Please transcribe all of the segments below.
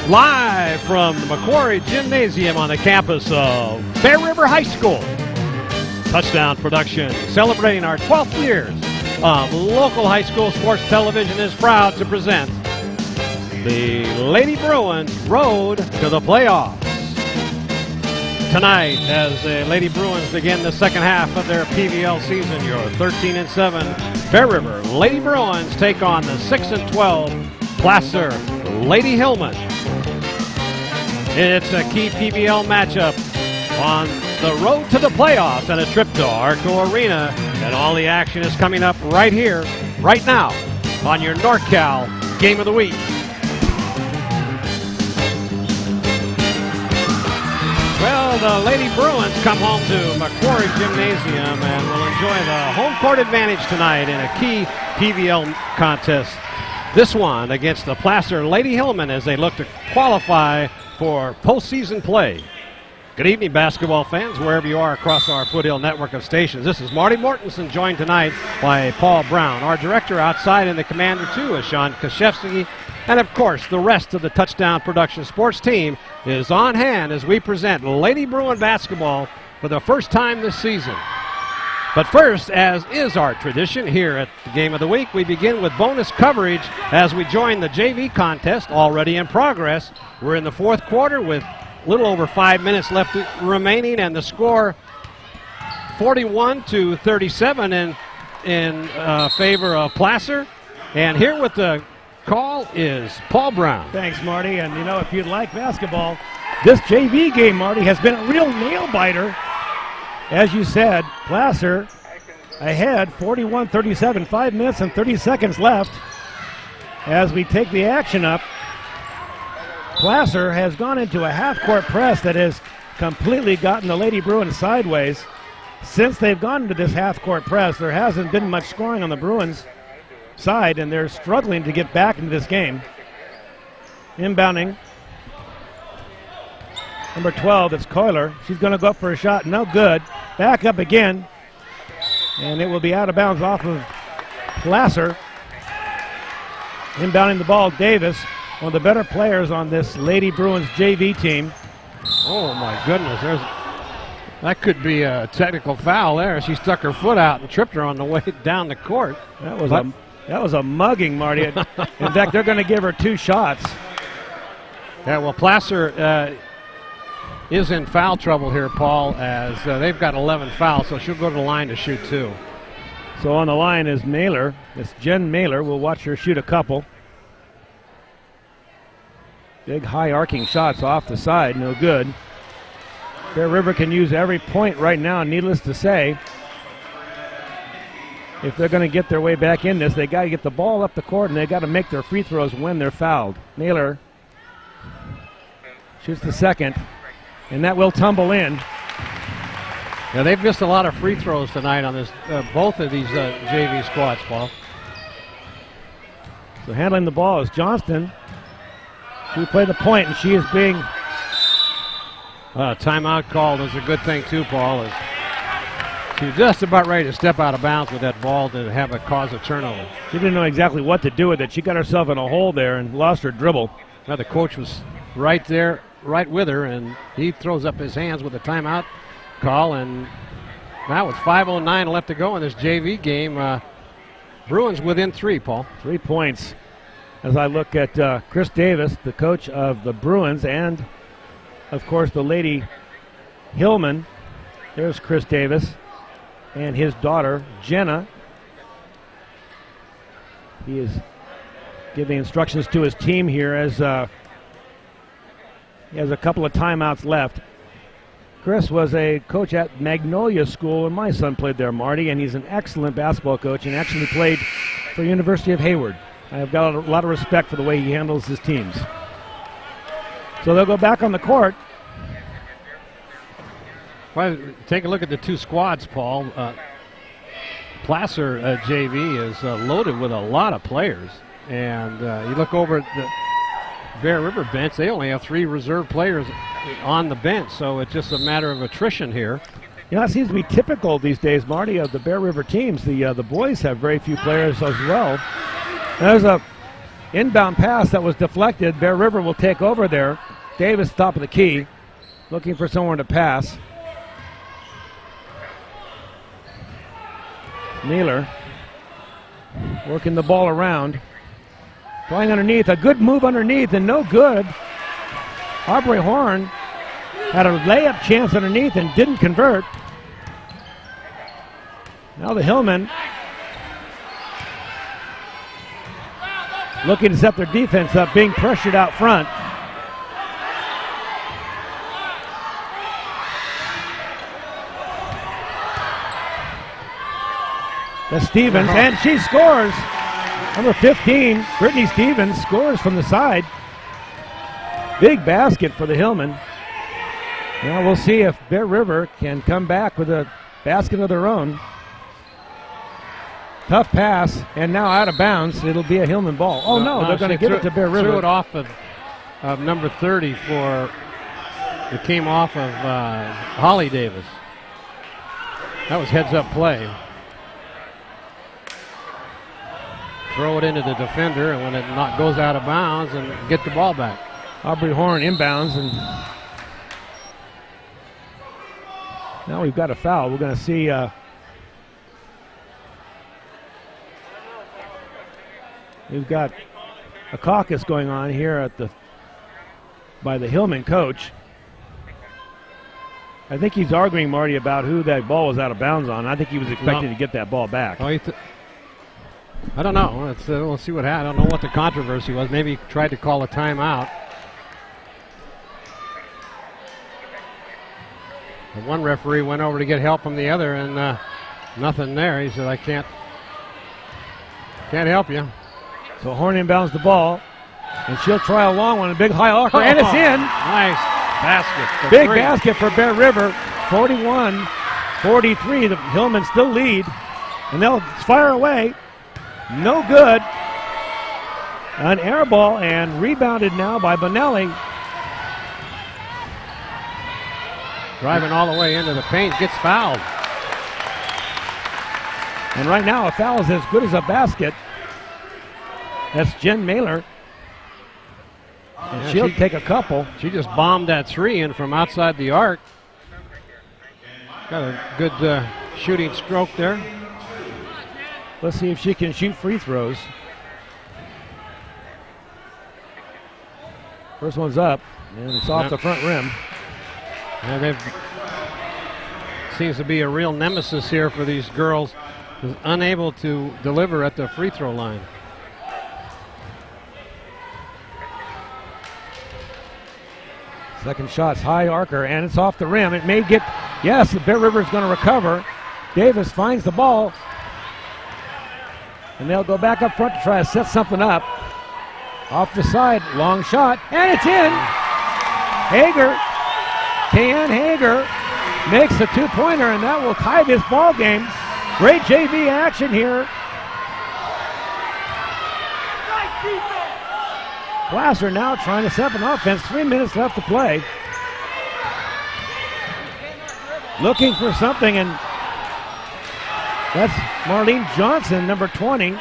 Live from the McCrory Gymnasium on the campus of Bear River High School. Touchdown Production, celebrating our 12th years of local high school sports television, is proud to present the Lady Bruins Road to the Playoffs. Tonight, as the Lady Bruins begin the second half of their PVL season, your 13-7 Bear River Lady Bruins take on the 6-12 Placer Lady Hillmen. It's a key PVL matchup on the road to the playoffs and a trip to Arco Arena. And all the action is coming up right here, right now, on your NorCal Game of the Week. Well, the Lady Bruins come home to McCrory Gymnasium and will enjoy the home court advantage tonight in a key PVL contest. This one against the Placer Lady Hillmen as they look to qualify for postseason play. Good evening, basketball fans, wherever you are across our Foothill network of stations. This is Marty Mortensen, joined tonight by Paul Brown. Our director outside in the Commander 2 is Sean Kashevsky. And, of course, the rest of the Touchdown Production sports team is on hand as we present Lady Bruin basketball for the first time this season. But first, as is our tradition here at the Game of the Week, we begin with bonus coverage as we join the JV contest already in progress. We're in the fourth quarter with a little over 5 minutes left remaining, and the score 41-37 in favor of Placer. And here with the call is Paul Brown. Thanks, Marty. And, you know, if you'd like basketball, this JV game, Marty, has been a real nail-biter. As you said, Placer ahead 41-37, 5 minutes and 30 seconds left. As we take the action up, Placer has gone into a half-court press that has completely gotten the Lady Bruins sideways. Since they've gone into this half-court press, there hasn't been much scoring on the Bruins side, and they're struggling to get back into this game. Inbounding. Number 12, it's Coiler. She's going to go up for a shot. No good. Back up again. And it will be out of bounds off of Placer. Inbounding the ball, Davis, one of the better players on this Lady Bruins JV team. Oh, my goodness. That could be a technical foul there. She stuck her foot out and tripped her on the way down the court. That was a mugging, Marty. In fact, they're going to give her 2 shots. Yeah, well, Placer is in foul trouble here, Paul, as they've got 11 fouls, so she'll go to the line to shoot 2. So on the line is Mailer. It's Jen Mailer. We'll watch her shoot a couple. Big high arcing shots off the side, no good. Bear River can use every point right now, needless to say. If they're going to get their way back in this, they got to get the ball up the court and they got to make their free throws when they're fouled. Mailer shoots the second, and that will tumble in. Yeah, they've missed a lot of free throws tonight on this, both of these JV squads, Paul. So handling the ball is Johnston. She played the point, and she is being... timeout called is a good thing too, Paul. She was just about ready to step out of bounds with that ball to have it cause a turnover. She didn't know exactly what to do with it. She got herself in a hole there and lost her dribble. Now the coach was right there, right with her, and he throws up his hands with a timeout call. And now with 5:09 left to go in this JV game, Bruins within 3, Paul. 3 points. As I look at Chris Davis, the coach of the Bruins, and of course the Lady Hillmen. There's Chris Davis and his daughter, Jenna. He is giving instructions to his team here as he has a couple of timeouts left. Chris was a coach at Magnolia School, and my son played there, Marty, and he's an excellent basketball coach and actually played for the University of Hayward. I've got a lot of respect for the way he handles his teams. So they'll go back on the court. Well, take a look at the 2 squads, Paul. Placer JV is loaded with a lot of players. And you look over at the Bear River bench, they only have 3 reserve players on the bench, so it's just a matter of attrition here. You know, it seems to be typical these days, Marty, of the Bear River teams. The boys have very few players as well. There's a inbound pass that was deflected. Bear River will take over there. Davis, top of the key, looking for someone to pass. Naylor working the ball around. Playing underneath. A good move underneath and no good. Aubrey Horn had a layup chance underneath and didn't convert. Now the Hillmen looking to set their defense up, being pressured out front. That's Stevens, and she scores. Number 15, Brittany Stevens, scores from the side. Big basket for the Hillmen. Now we'll see if Bear River can come back with a basket of their own. Tough pass, and now out of bounds. It'll be a Hillman ball. Oh, no, they're going to give it to Bear River. Threw it off of number 30 for, it came off of Holly Davis. That was heads-up play. Throw it into the defender, and when it goes out of bounds, and get the ball back. Aubrey Horn inbounds, and now we've got a foul. We're going to see we've got a caucus going on here by the Hillman coach. I think he's arguing, Marty, about who that ball was out of bounds on. I think he was expecting to get that ball back. Oh, I don't know. We'll see what happened. I don't know what the controversy was. Maybe he tried to call a timeout. The one referee went over to get help from the other, and nothing there. He said, I can't help you. So Horn inbounds the ball, and she'll try a long one, a big high arc, and it's in. Nice basket. Big basket for Bear River, 41-43. The Hillmen still lead, and they'll fire away. No good. An air ball, and rebounded now by Bonelli. Driving all the way into the paint, gets fouled. And right now a foul is as good as a basket. That's Jen Mailer. And she'll take a couple. She just bombed that three in from outside the arc. Got a good shooting stroke there. Let's see if she can shoot free throws. First one's up, and it's off the front rim. And seems to be a real nemesis here for these girls, who's unable to deliver at the free throw line. Second shot's high arcer, and it's off the rim. It may get, yes, the Bear River's going to recover. Davis finds the ball, and they'll go back up front to try to set something up. Off the side, long shot, and it's in. Tayan Hager makes the two-pointer, and that will tie this ball game. Great JV action here. Placer now trying to set up an offense. 3 minutes left to play. Looking for something, and that's Marlene Johnson, number 20,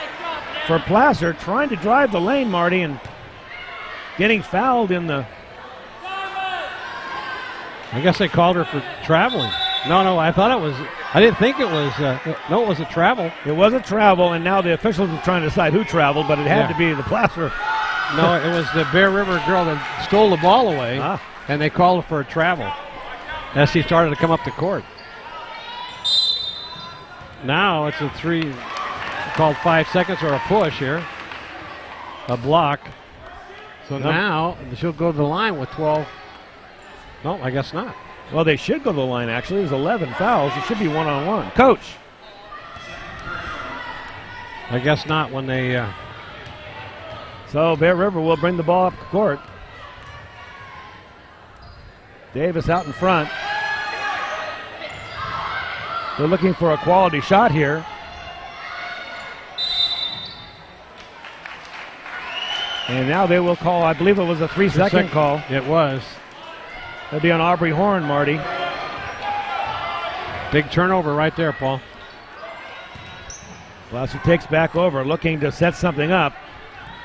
for Placer, trying to drive the lane, Marty, and getting fouled in the... I guess they called her for traveling. No, I thought it was... I didn't think it was... no, it was a travel. It was a travel, and now the officials are trying to decide who traveled, but it had to be the Placer. No, it was the Bear River girl that stole the ball away, and they called her for a travel as she started to come up the court. Now it's a three, called 5 seconds or a push here. A block. So now she'll go to the line with 12. No, I guess not. Well, they should go to the line, actually. There's 11 fouls. It should be one-on-one. Coach. I guess not when they... So Bear River will bring the ball up the court. Davis out in front. They're looking for a quality shot here. And now they will call, I believe it was a 3-second call. It was. That'll be on Aubrey Horn, Marty. Big turnover right there, Paul. Placer takes back over, looking to set something up.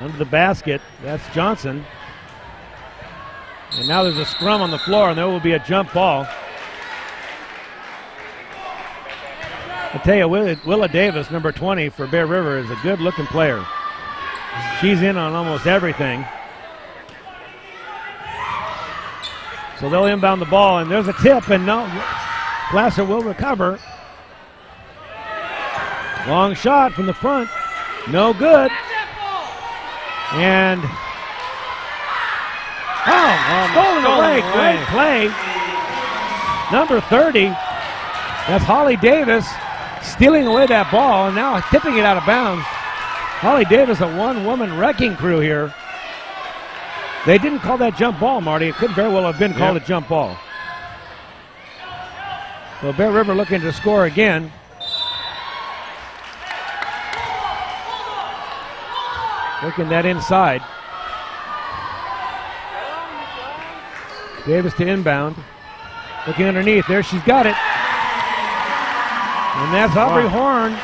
Under the basket, that's Johnson. And now there's a scrum on the floor, and there will be a jump ball. I tell you, Willa Davis, number 20 for Bear River, is a good-looking player. She's in on almost everything. So they'll inbound the ball, and there's a tip, and no, Placer will recover. Long shot from the front, no good. And stolen away. Great play. Number 30, that's Holly Davis, stealing away that ball and now tipping it out of bounds. Holly Davis, a one-woman wrecking crew here. They didn't call that jump ball, Marty. It could very well have been called a jump ball. So Bear River looking to score again. Working that inside. Davis to inbound. Looking underneath. There, she's got it. And that's Aubrey Horn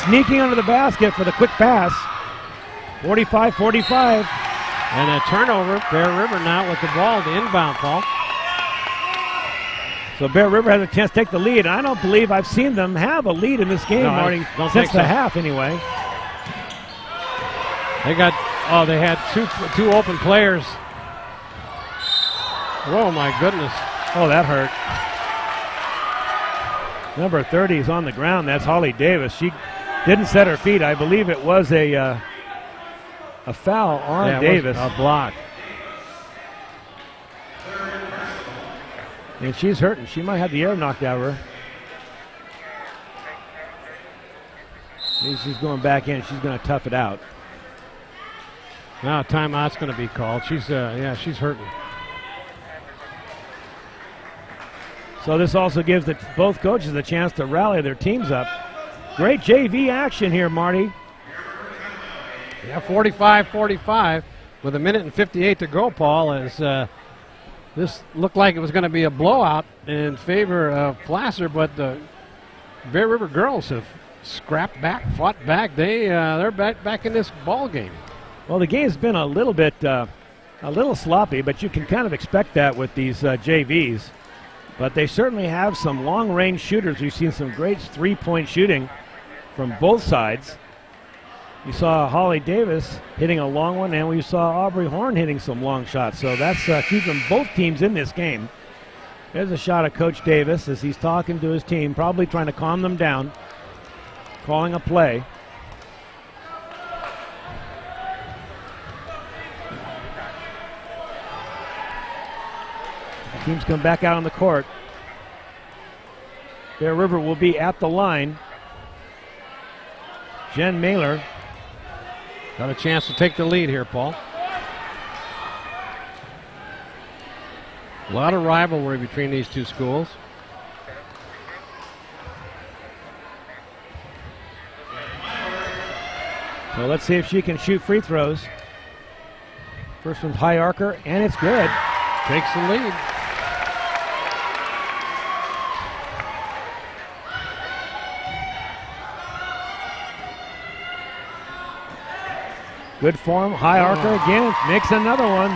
sneaking under the basket for the quick pass. 45-45. And a turnover. Bear River now with the ball to inbound, Paul. So Bear River has a chance to take the lead. I don't believe I've seen them have a lead in this game, Marty, since the half anyway. They had two open players. Whoa, my goodness. Oh, that hurt. Number 30 is on the ground. That's Holly Davis. She didn't set her feet. I believe it was a foul on Davis. A block. And she's hurting. She might have the air knocked out of her. She's going back in. She's going to tough it out. Now a timeout's going to be called. She's hurting. So this also gives both coaches a chance to rally their teams up. Great JV action here, Marty. Yeah, 45-45 with 1:58 to go, Paul, as this looked like it was going to be a blowout in favor of Placer, but the Bear River girls have scrapped back, fought back. They're back in this ball game. Well, the game's been a little sloppy, but you can kind of expect that with these JVs. But they certainly have some long-range shooters. We've seen some great three-point shooting from both sides. You saw Holly Davis hitting a long one, and we saw Aubrey Horn hitting some long shots. So that's keeping both teams in this game. There's a shot of Coach Davis as he's talking to his team, probably trying to calm them down, calling a play. The teams come back out on the court. Bear River will be at the line. Jen Mailer got a chance to take the lead here, Paul. A lot of rivalry between these two schools. So let's see if she can shoot free throws. First one's high archer, and it's good. Takes the lead. Good form, high archer again, makes another one.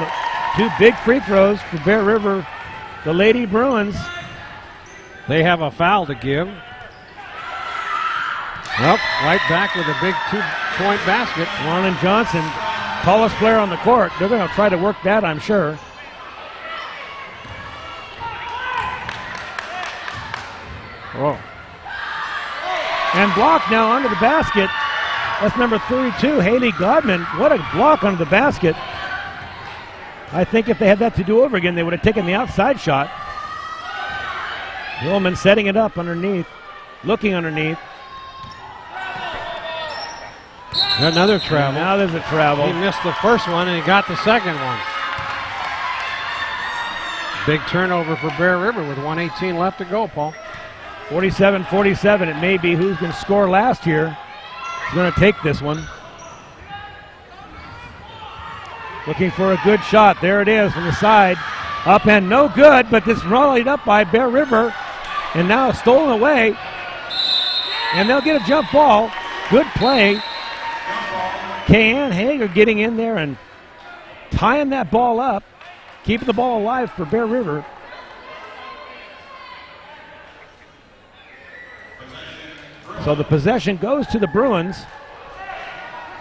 Two big free throws for Bear River, the Lady Bruins. They have a foul to give. Well, right back with a big two-point basket. Warren Johnson, tallest player on the court. They're going to try to work that, I'm sure. Whoa. And blocked now under the basket. That's number 32, Haley Godman. What a block under the basket. I think if they had that to do over again, they would have taken the outside shot. Hillmen setting it up underneath, looking underneath. Another travel. Now there's a travel. He missed the first one and he got the second one. Big turnover for Bear River with 1:18 left to go, Paul. 47-47. It may be who's going to score last here. He's going to take this one. Looking for a good shot. There it is from the side. Up and no good, but this rallied up by Bear River. And now stolen away. And they'll get a jump ball. Good play. Kayanne Hager getting in there and tying that ball up, keeping the ball alive for Bear River. So the possession goes to the Bruins.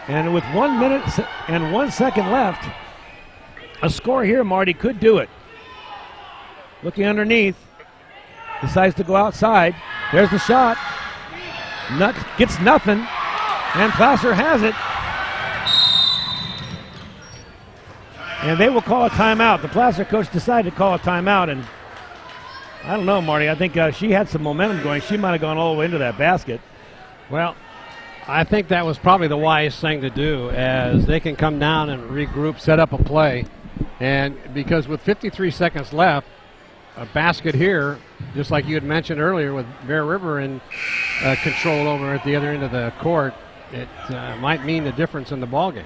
And with 1 minute and 1 second left, a score here, Marty, could do it. Looking underneath, decides to go outside. There's the shot. Gets nothing, and Placer has it. And they will call a timeout. The Placer coach decided to call a timeout, and I don't know, Marty. I think she had some momentum going. She might have gone all the way into that basket. Well, I think that was probably the wise thing to do, as they can come down and regroup, set up a play. And because with 53 seconds left, a basket here, just like you had mentioned earlier with Bear River in control over at the other end of the court, it might mean the difference in the ballgame.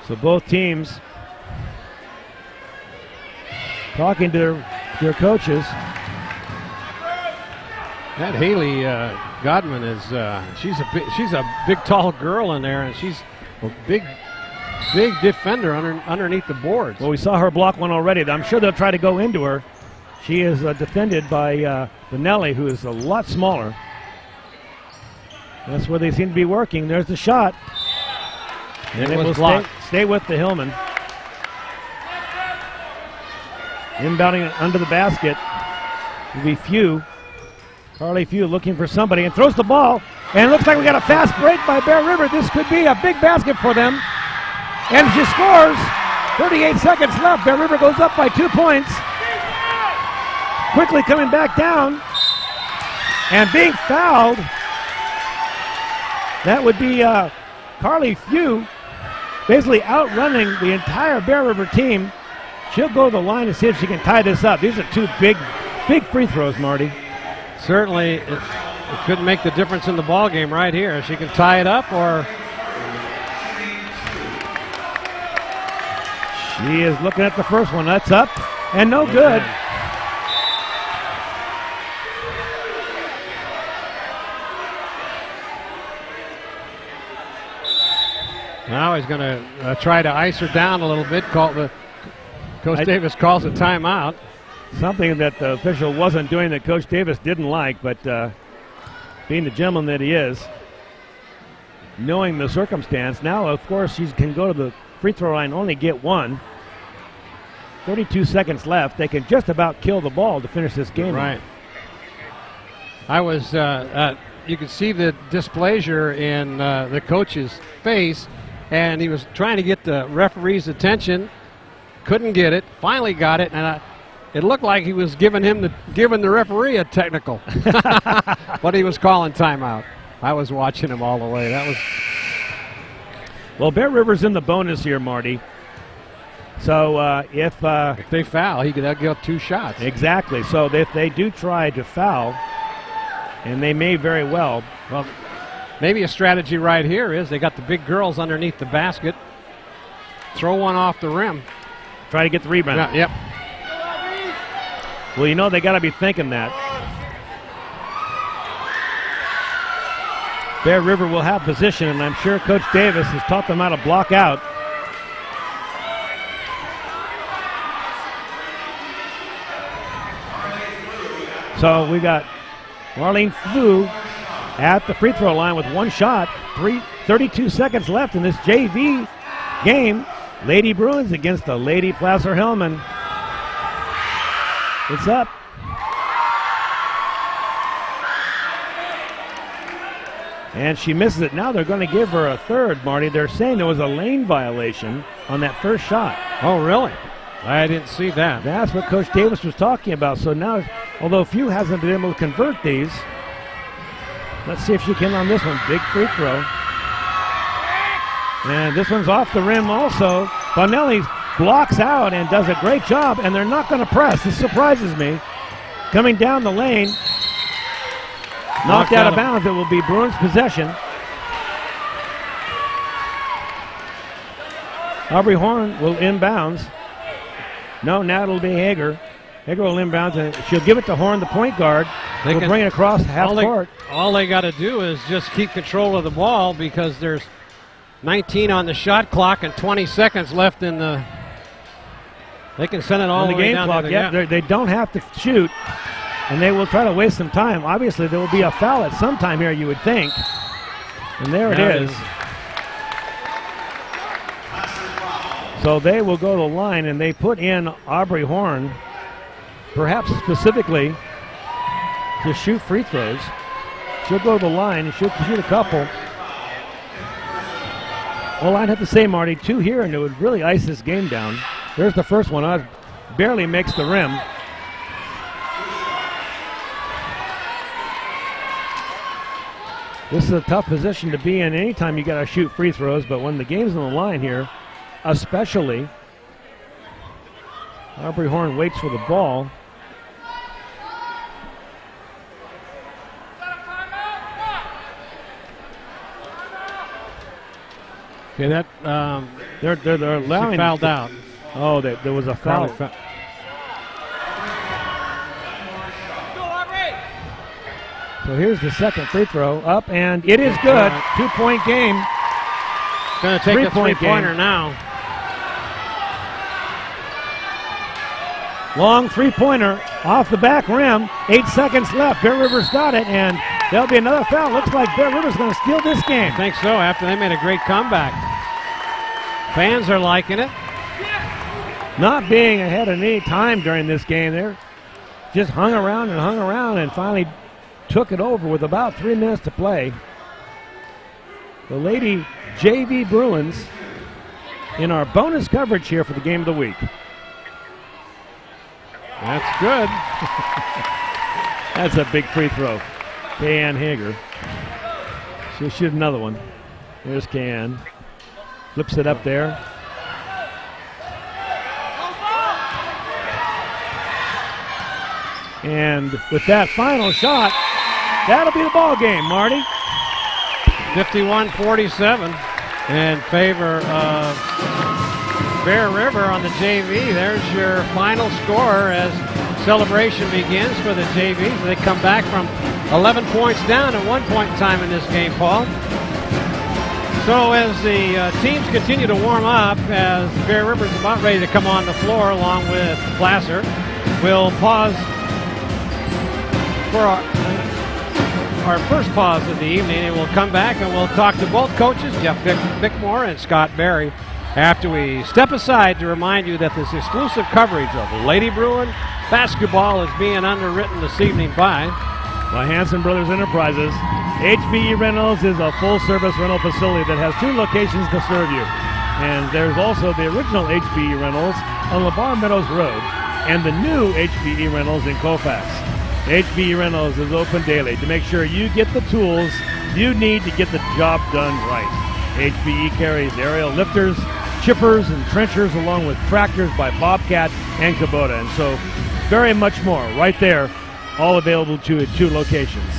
So both teams talking to their coaches. That Haley Godman is she's a big tall girl in there, and she's a big defender underneath the boards. Well, we saw her block one already. I'm sure they'll try to go into her. She is defended by Benelli, who is a lot smaller. That's where they seem to be working. There's the shot. And it will stay with the Hillmen. Inbounding it under the basket will be Few. Carly Few looking for somebody and throws the ball. And it looks like we got a fast break by Bear River. This could be a big basket for them. And she scores. 38 seconds left. Bear River goes up by 2 points. Quickly coming back down. And being fouled. That would be Carly Few, basically outrunning the entire Bear River team. She'll go to the line and see if she can tie this up. These are two big free throws, Marty. Certainly, it could make the difference in the ball game right here. If she can tie it up, or she is looking at the first one. That's up and no good. Now he's going to try to ice her down a little bit. Coach Davis calls a timeout. Something that the official wasn't doing that Coach Davis didn't like, but being the gentleman that he is, knowing the circumstance, now of course she can go to the free throw line, only get one. 32 seconds left. They can just about kill the ball to finish this game. Right. I was, you could see the displeasure in the coach's face, and he was trying to get the referee's attention, couldn't get it, finally got it, and it looked like he was giving the referee a technical, but he was calling timeout. I was watching him all the way. That was. Well, Bear River's in the bonus here, Marty. So if they foul, they'll get 2 shots. Exactly. So if they do try to foul, and they may very well. Well, maybe a strategy right here is they got the big girls underneath the basket. Throw one off the rim. Try to get the rebound. Yeah, yep. Well, you know they got to be thinking that. Bear River will have position, and I'm sure Coach Davis has taught them how to block out. So we got Marlene Fu at the free throw line with 1 shot. 32 seconds left in this JV game. Lady Bruins against the Lady Placer Hillmen. It's up. And she misses it. Now they're going to give her a third, Marty. They're saying there was a lane violation on that first shot. Oh, really? I didn't see that. That's what Coach Davis was talking about. So now, although Few hasn't been able to convert these, let's see if she can on this one. Big free throw. And this one's off the rim also. Bonelli blocks out and does a great job, and they're not going to press. This surprises me. Coming down the lane. Knocked out of bounds. It will be Bruins possession. Aubrey Horn will inbounds. No, now it'll be Hager. Hager will inbound, and she'll give it to Horn, the point guard. They'll bring it across half court. All they got to do is just keep control of the ball because there's 19 on the shot clock and 20 seconds left in the. They can send it all the way game down clock. to the Yeah, they don't have to shoot, and they will try to waste some time. Obviously, there will be a foul at some time here, you would think. And there it is. So they will go to the line, and they put in Aubrey Horn, perhaps specifically to shoot free throws. She'll go to the line, and she'll shoot a couple. Well, I'd have to say, Marty, 2 here, and it would really ice this game down. There's the first one. Barely makes the rim. This is a tough position to be in anytime you got to shoot free throws, but when the game's on the line here, especially, Aubrey Horn waits for the ball. Okay, that they're allowing. She fouled out. Oh, there was a foul. So here's the second free throw up, and it is good. 2-point game. Going to take a three-pointer now. Long three-pointer off the back rim. 8 seconds left. Bear River's got it, and there'll be another foul. Looks like Bear River's going to steal this game. I think so, after they made a great comeback. Fans are liking it. Not being ahead of any time during this game. They're just hung around and finally took it over with about 3 minutes to play. The Lady JV Bruins in our bonus coverage here for the game of the week. That's good. That's a big free throw. Kayan Hager. She'll shoot another one. There's Kayan. Flips it up there. And with that final shot, that'll be the ball game, Marty. 51-47 in favor of Bear River on the JV. There's your final score as celebration begins for the JVs. They come back from 11 points down at one point in time in this game, Paul. So as the teams continue to warm up, as Bear River's about ready to come on the floor along with Placer, we'll pause for our first pause of the evening, and we'll come back and we'll talk to both coaches, Jeff Bickmore and Scott Berry, after we step aside to remind you that this exclusive coverage of Lady Bruin basketball is being underwritten this evening by Hanson Brothers Enterprises. HBE Rentals is a full-service rental facility that has 2 locations to serve you. And there's also the original HBE Rentals on LeVar Meadows Road and the new HBE Rentals in Colfax. HBE Rentals is open daily to make sure you get the tools you need to get the job done right. HBE carries aerial lifters, chippers, and trenchers along with tractors by Bobcat and Kubota. And so very much more right there, all available to you at 2 locations.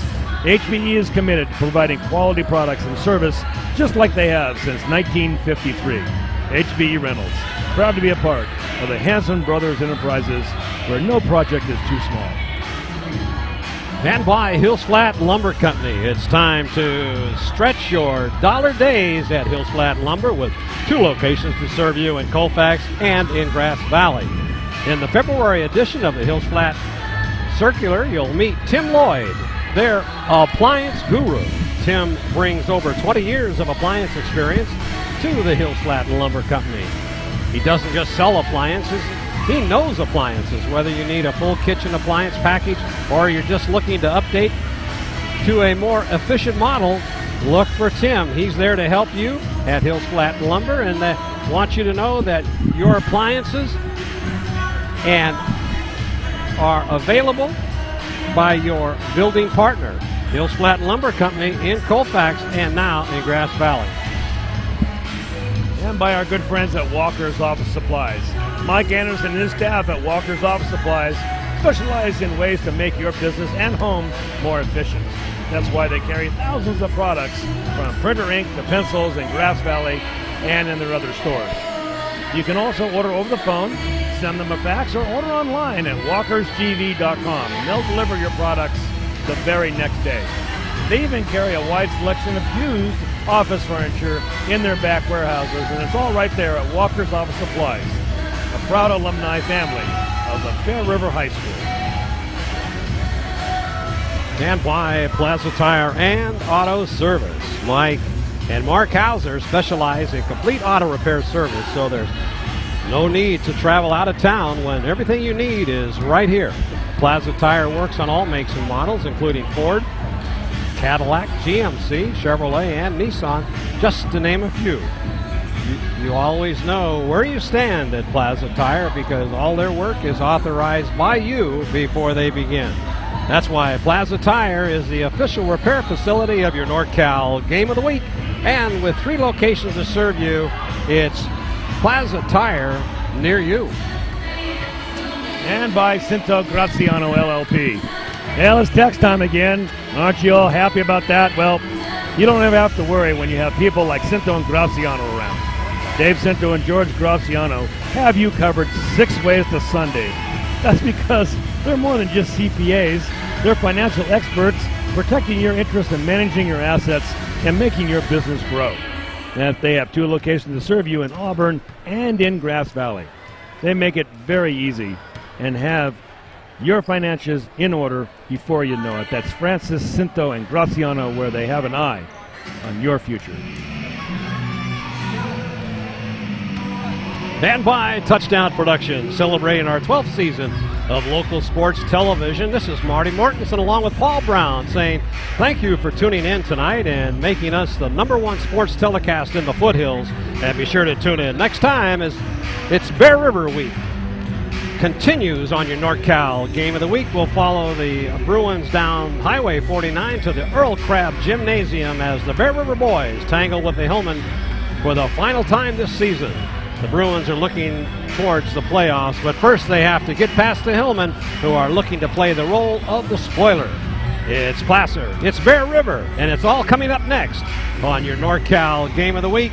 HBE is committed to providing quality products and service just like they have since 1953. HBE Rentals, proud to be a part of the Hanson Brothers Enterprises, where no project is too small. And by Hills Flat Lumber Company. It's time to stretch your dollar days at Hills Flat Lumber with 2 locations to serve you in Colfax and in Grass Valley. In the February edition of the Hills Flat Circular, you'll meet Tim Lloyd, their appliance guru. Tim brings over 20 years of appliance experience to the Hills Flat Lumber Company. He doesn't just sell appliances, he knows appliances. Whether you need a full kitchen appliance package or you're just looking to update to a more efficient model, look for Tim. He's there to help you at Hills Flat Lumber, and want you to know that your appliances are available by your building partner, Hills Flat Lumber Company in Colfax and now in Grass Valley. And by our good friends at Walker's Office Supplies. Mike Anderson and his staff at Walker's Office Supplies specialize in ways to make your business and home more efficient. That's why they carry thousands of products from printer ink to pencils in Grass Valley and in their other stores. You can also order over the phone, send them a fax, or order online at walkersgv.com, and they'll deliver your products the very next day. They even carry a wide selection of used office furniture in their back warehouses, and it's all right there at Walker's Office Supplies, a proud alumni family of the Bear River High School. And by Plaza Tire and Auto Service. Mike and Mark Hauser specialize in complete auto repair service, so there's no need to travel out of town when everything you need is right here. Plaza Tire works on all makes and models, including Ford, Cadillac, GMC, Chevrolet, and Nissan, just to name a few. You always know where you stand at Plaza Tire because all their work is authorized by you before they begin. That's why Plaza Tire is the official repair facility of your NorCal Game of the Week. And with 3 locations to serve you, it's Plaza Tire near you. And by Cinto Graziano LLP. Well, it's tax time again. Aren't you all happy about that? Well, you don't ever have to worry when you have people like Cinto and Graziano around. Dave Cinto and George Graziano have you covered 6 ways to Sunday. That's because they're more than just CPAs. They're financial experts protecting your interests and managing your assets and making your business grow. And they have 2 locations to serve you in Auburn and in Grass Valley. They make it very easy and have your finances in order before you know it. That's Francis, Cinto, and Graziano, where they have an eye on your future. And by Touchdown Productions, celebrating our 12th season of local sports television. This is Marty Mortensen along with Paul Brown saying thank you for tuning in tonight and making us the #1 sports telecast in the foothills. And be sure to tune in next time as it's Bear River Week. Continues on your NorCal Game of the Week. We'll follow the Bruins down Highway 49 to the Earl Crabb Gymnasium as the Bear River boys tangle with the Hillmen for the final time this season. The Bruins are looking towards the playoffs, but first they have to get past the Hillmen, who are looking to play the role of the spoiler. It's Placer, it's Bear River, and it's all coming up next on your NorCal Game of the Week.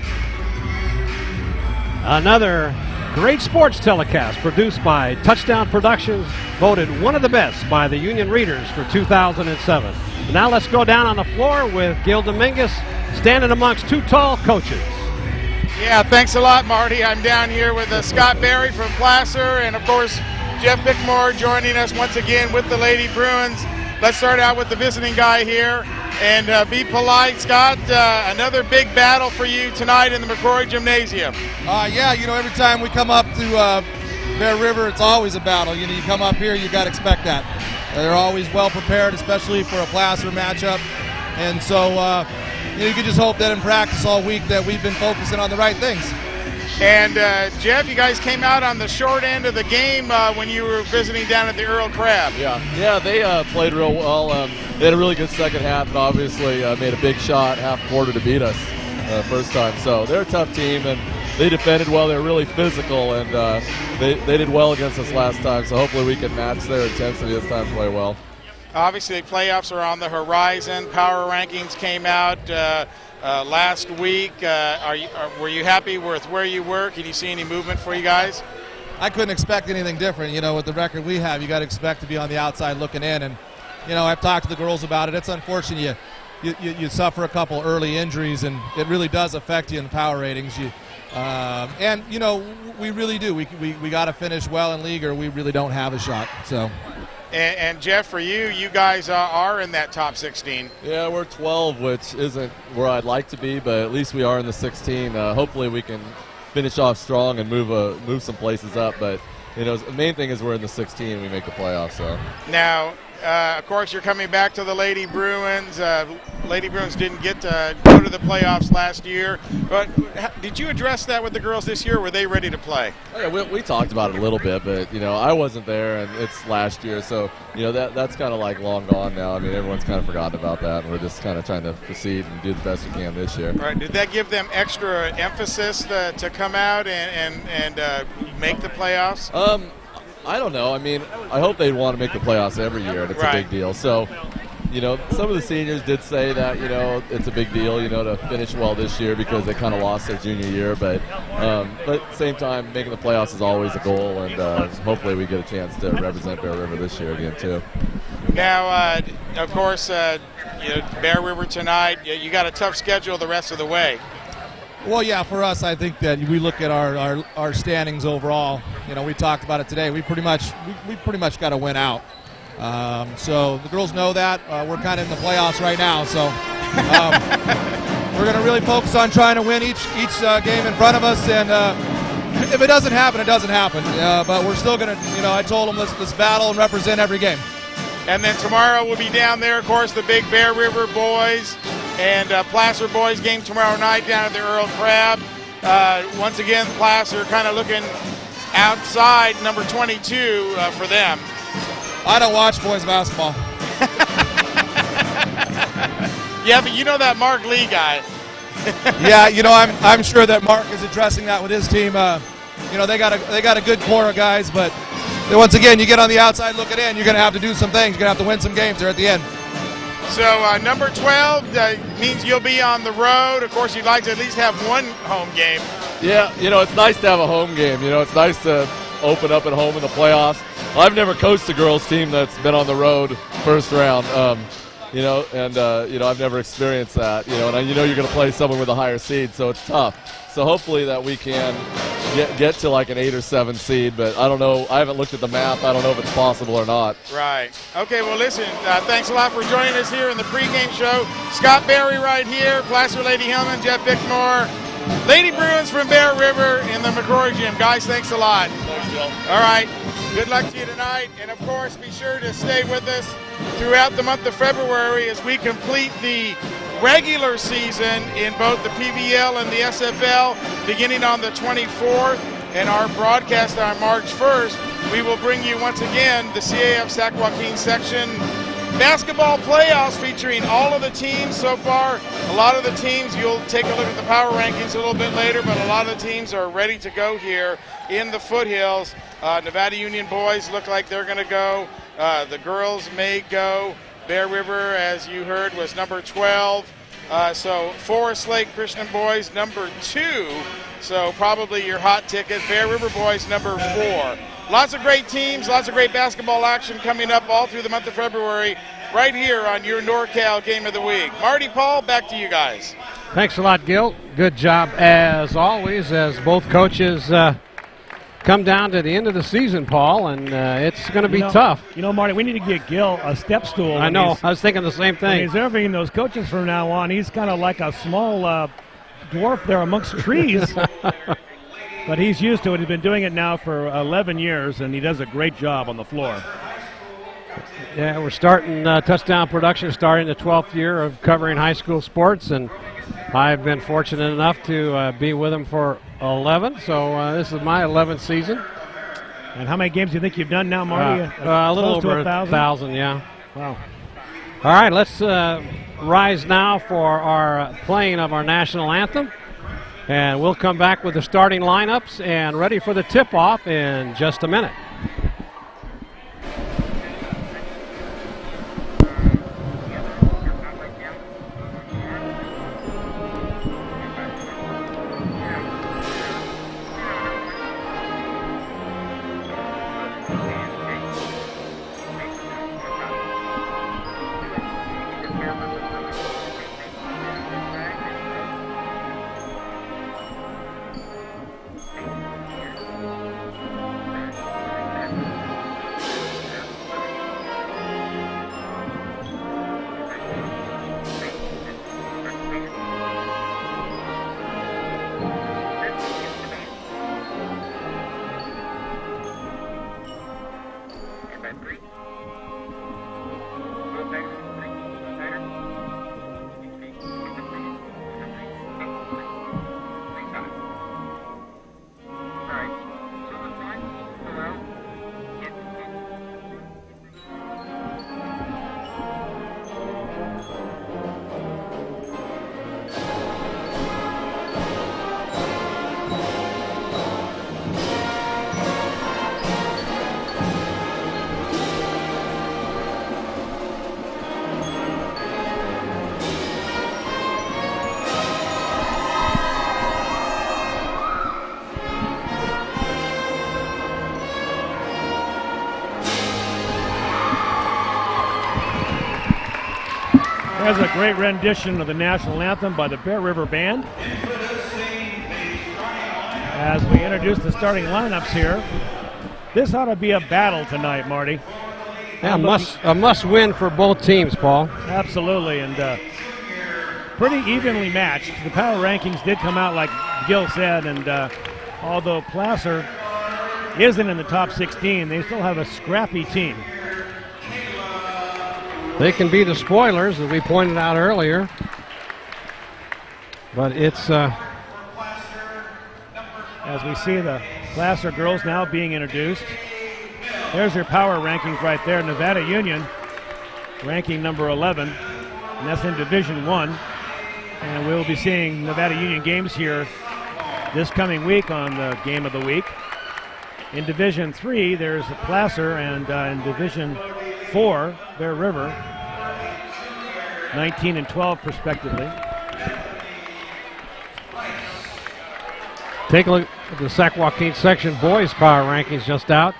Another great sports telecast produced by Touchdown Productions, voted one of the best by the Union Readers for 2007. Now let's go down on the floor with Gil Dominguez standing amongst 2 tall coaches. Yeah, thanks a lot, Marty. I'm down here with Scott Berry from Placer, and of course, Jeff Bickmore joining us once again with the Lady Bruins. Let's start out with the visiting guy here, and be polite, Scott. Another big battle for you tonight in the McCrory Gymnasium. Yeah, you know, every time we come up to Bear River, it's always a battle. You know, you come up here, you got to expect that. They're always well prepared, especially for a Placer matchup, and so. You can just hope that in practice all week that we've been focusing on the right things. And Jeff, you guys came out on the short end of the game when you were visiting down at the Earl Crabb. Yeah, they played real well. They had a really good second half and obviously made a big shot half quarter to beat us first time. So they're a tough team and they defended well. They were really physical and they did well against us last time. So hopefully we can match their intensity this time and play well. Obviously, the playoffs are on the horizon. Power rankings came out last week. Were you happy with where you were? Can you see any movement for you guys? I couldn't expect anything different. You know, with the record we have, you got to expect to be on the outside looking in. And, you know, I've talked to the girls about it. It's unfortunate you suffer a couple early injuries, and it really does affect you in the power ratings. And, you know, we really do. We got to finish well in league or we really don't have a shot. So. And Jeff, for you guys are in that top 16. Yeah, we're 12, which isn't where I'd like to be, but at least we are in the 16. Hopefully we can finish off strong and move some places up. But you know, the main thing is we're in the 16 and we make the playoffs. So now, of course, you're coming back to the Lady Bruins. Lady Bruins didn't get to go to the playoffs last year. But did you address that with the girls this year? Were they ready to play? Oh, yeah, we talked about it a little bit, but you know, I wasn't there, and it's last year, so you know that's kind of like long gone now. I mean, everyone's kind of forgotten about that, and we're just kind of trying to proceed and do the best we can this year. Right? Did that give them extra emphasis to come out and make the playoffs? I don't know. I mean, I hope they want to make the playoffs every year, and it's a big deal. So, some of the seniors did say that, it's a big deal, to finish well this year because they kind of lost their junior year. But at the same time, making the playoffs is always a goal, and hopefully we get a chance to represent Bear River this year again, too. Now, of course, Bear River tonight, you got a tough schedule the rest of the way. Well, yeah, for us, I think that we look at our standings overall. We talked about it today. We pretty much got to win out. So the girls know that. We're kind of in the playoffs right now, so we're going to really focus on trying to win each game in front of us. And if it doesn't happen, it doesn't happen. But we're still going to, I told them let's battle and represent every game. And then tomorrow we'll be down there, of course, the big Bear River boys and Placer boys game tomorrow night down at the Earl Crab. Once again, Placer kind of looking outside number 22 for them. I don't watch boys basketball. Yeah, but you know that Mark Lee guy. Yeah, I'm sure that Mark is addressing that with his team. They got a good core of guys, but once again, you get on the outside looking in, you're going to have to do some things. You're going to have to win some games there at the end. So number 12 means you'll be on the road. Of course, you'd like to at least have one home game. Yeah, it's nice to have a home game. It's nice to open up at home in the playoffs. I've never coached a girls team that's been on the road first round, I've never experienced that, and you're going to play someone with a higher seed, so it's tough. So hopefully that we can get to like an 8 or 7 seed, but I don't know. I haven't looked at the map. I don't know if it's possible or not. Right. Okay, well, listen, thanks a lot for joining us here in the pregame show. Scott Berry right here, Placer Lady Hillmen, Jeff Bickmore, Lady Bruins from Bear River in the McCrory Gym. Guys, thanks a lot. Thanks, Joe. All right. Good luck to you tonight. And, of course, be sure to stay with us throughout the month of February as we complete the regular season in both the PVL and the SFL beginning on the 24th. And our broadcast on March 1st, we will bring you once again the CAF Sac Joaquin section basketball playoffs featuring all of the teams so far. A lot of the teams, you'll take a look at the power rankings a little bit later, but a lot of the teams are ready to go here in the foothills. Nevada Union boys look like they're going to go. The girls may go. Bear River, as you heard, was number 12. So Forest Lake Christian boys, number 2. So probably your hot ticket. Bear River boys, number 4. Lots of great teams, lots of great basketball action coming up all through the month of February right here on your NorCal Game of the Week. Marty, Paul, back to you guys. Thanks a lot, Gil. Good job as always as both coaches come down to the end of the season, Paul, and it's going to be tough. Marty, we need to get Gil a step stool. I know. I was thinking the same thing. When he's interviewing those coaches from now on, he's kind of like a small dwarf there amongst trees. But he's used to it. He's been doing it now for 11 years, and he does a great job on the floor. Yeah, we're starting Touchdown Production, starting the 12th year of covering high school sports, and I've been fortunate enough to be with them for 11, so this is my 11th season. And how many games do you think you've done now, Marty? A little over 1,000, yeah. Wow. All right, let's rise now for our playing of our national anthem. And we'll come back with the starting lineups and ready for the tip-off in just a minute. There's a great rendition of the national anthem by the Bear River Band. As we introduce the starting lineups here, this ought to be a battle tonight, Marty. Yeah, a must win for both teams, Paul. Absolutely, and pretty evenly matched. The power rankings did come out like Gil said, and although Placer isn't in the top 16, they still have a scrappy team. They can be the spoilers, as we pointed out earlier. But it's... as we see the Placer girls now being introduced. There's their power rankings right there. Nevada Union ranking number 11, and that's in Division I. And we'll be seeing Nevada Union games here this coming week on the Game of the Week. In Division III, there's Placer, and in Division IV, Bear River, 19 and 12 respectively. Take a look at the Sac Joaquin section boys power rankings just out.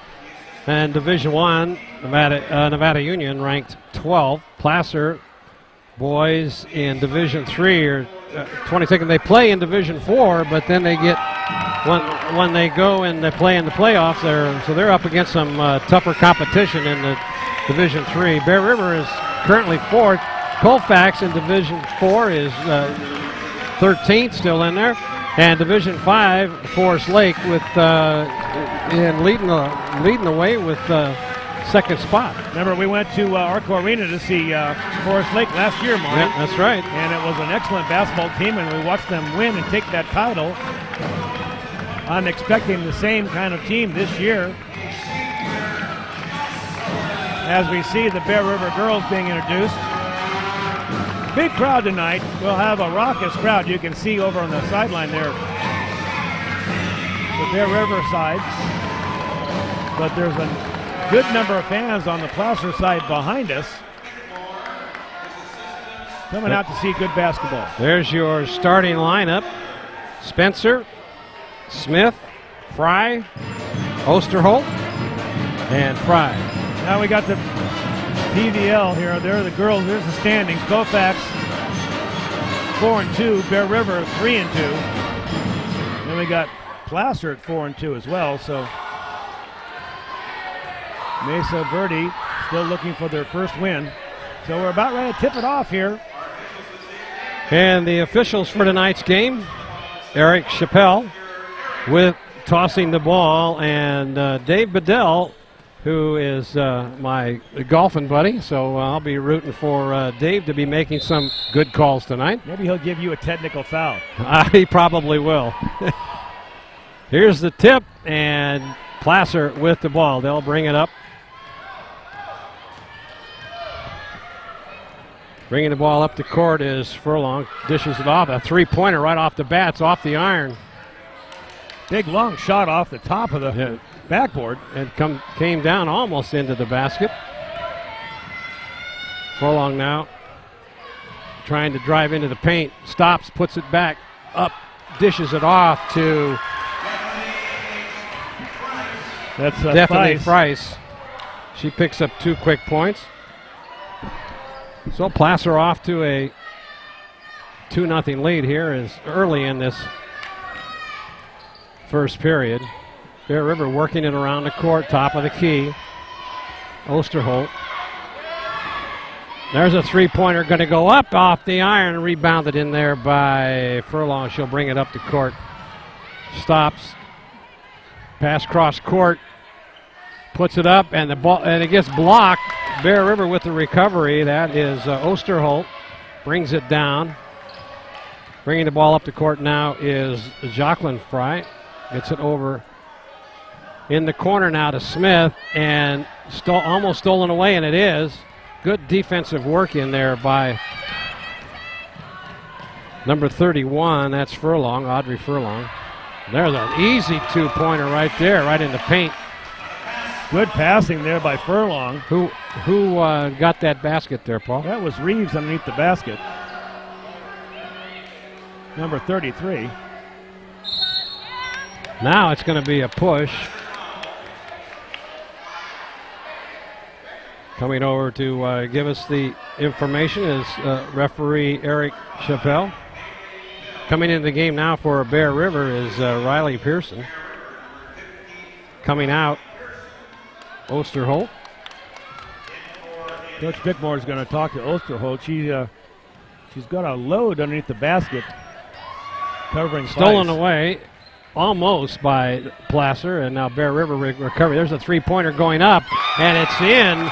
And Division I, Nevada Union ranked 12. Placer boys in Division III are 22nd. They play in Division IV, but then they get when they go and they play in the playoffs, they're up against some tougher competition in the Division III. Bear River is currently 4th. Colfax in Division IV is 13th, still in there. And Division V, Forest Lake with leading the way with second spot. Remember, we went to Arco Arena to see Forest Lake last year, Marty. Yeah, that's right. And it was an excellent basketball team, and we watched them win and take that title. I'm expecting the same kind of team this year. As we see the Bear River girls being introduced. Big crowd tonight. We'll have a raucous crowd. You can see over on the sideline there, the Bear River side. But there's a good number of fans on the Placer side behind us coming out to see good basketball. There's your starting lineup. Spencer, Smith, Fry, Osterholt, and Fry. Now we got the PVL here. There are the girls. There's the standings. Colfax 4 and 2. Bear River 3 and 2. Then we got Placer at 4 and 2 as well. So Mesa Verde still looking for their first win. So we're about ready to tip it off here. And the officials for tonight's game, Eric Chappelle with tossing the ball, and Dave Bedell, who is my golfing buddy, so I'll be rooting for Dave to be making some good calls tonight. Maybe he'll give you a technical foul. He probably will. Here's the tip, and Placer with the ball. They'll bring it up. Bringing the ball up the court is Furlong. Dishes it off. A three-pointer right off the bat. It's off the iron. Big long shot off the top of the backboard. And came down almost into the basket. Furlong now trying to drive into the paint. Stops, puts it back up, dishes it off to Stephanie Price. She picks up 2 quick points. So Placer off to a 2-0 lead here is early in this first period. Bear River working it around the court, top of the key. Osterholt. There's a three-pointer going to go up off the iron, rebounded in there by Furlong. She'll bring it up the court. Stops. Pass cross court. Puts it up, and the ball, and it gets blocked. Bear River with the recovery. That is Osterholt. Brings it down. Bringing the ball up the court now is Jacqueline Fry. Gets it over in the corner now to Smith, and almost stolen away, and it is. Good defensive work in there by number 31. That's Furlong, Audrey Furlong. There's an easy two-pointer right there, right in the paint. Good passing there by Furlong. Who got that basket there, Paul? That was Reeves underneath the basket. Number 33. Now it's going to be a push. Coming over to give us the information is referee Eric Chappelle. Coming into the game now for Bear River is Riley Pearson. Coming out, Osterholt. Coach Bickmore is going to talk to Osterholt. She's got a load underneath the basket, covering Stolen Price. away almost by Placer, and now Bear River recovery. There's a three-pointer going up, and it's in.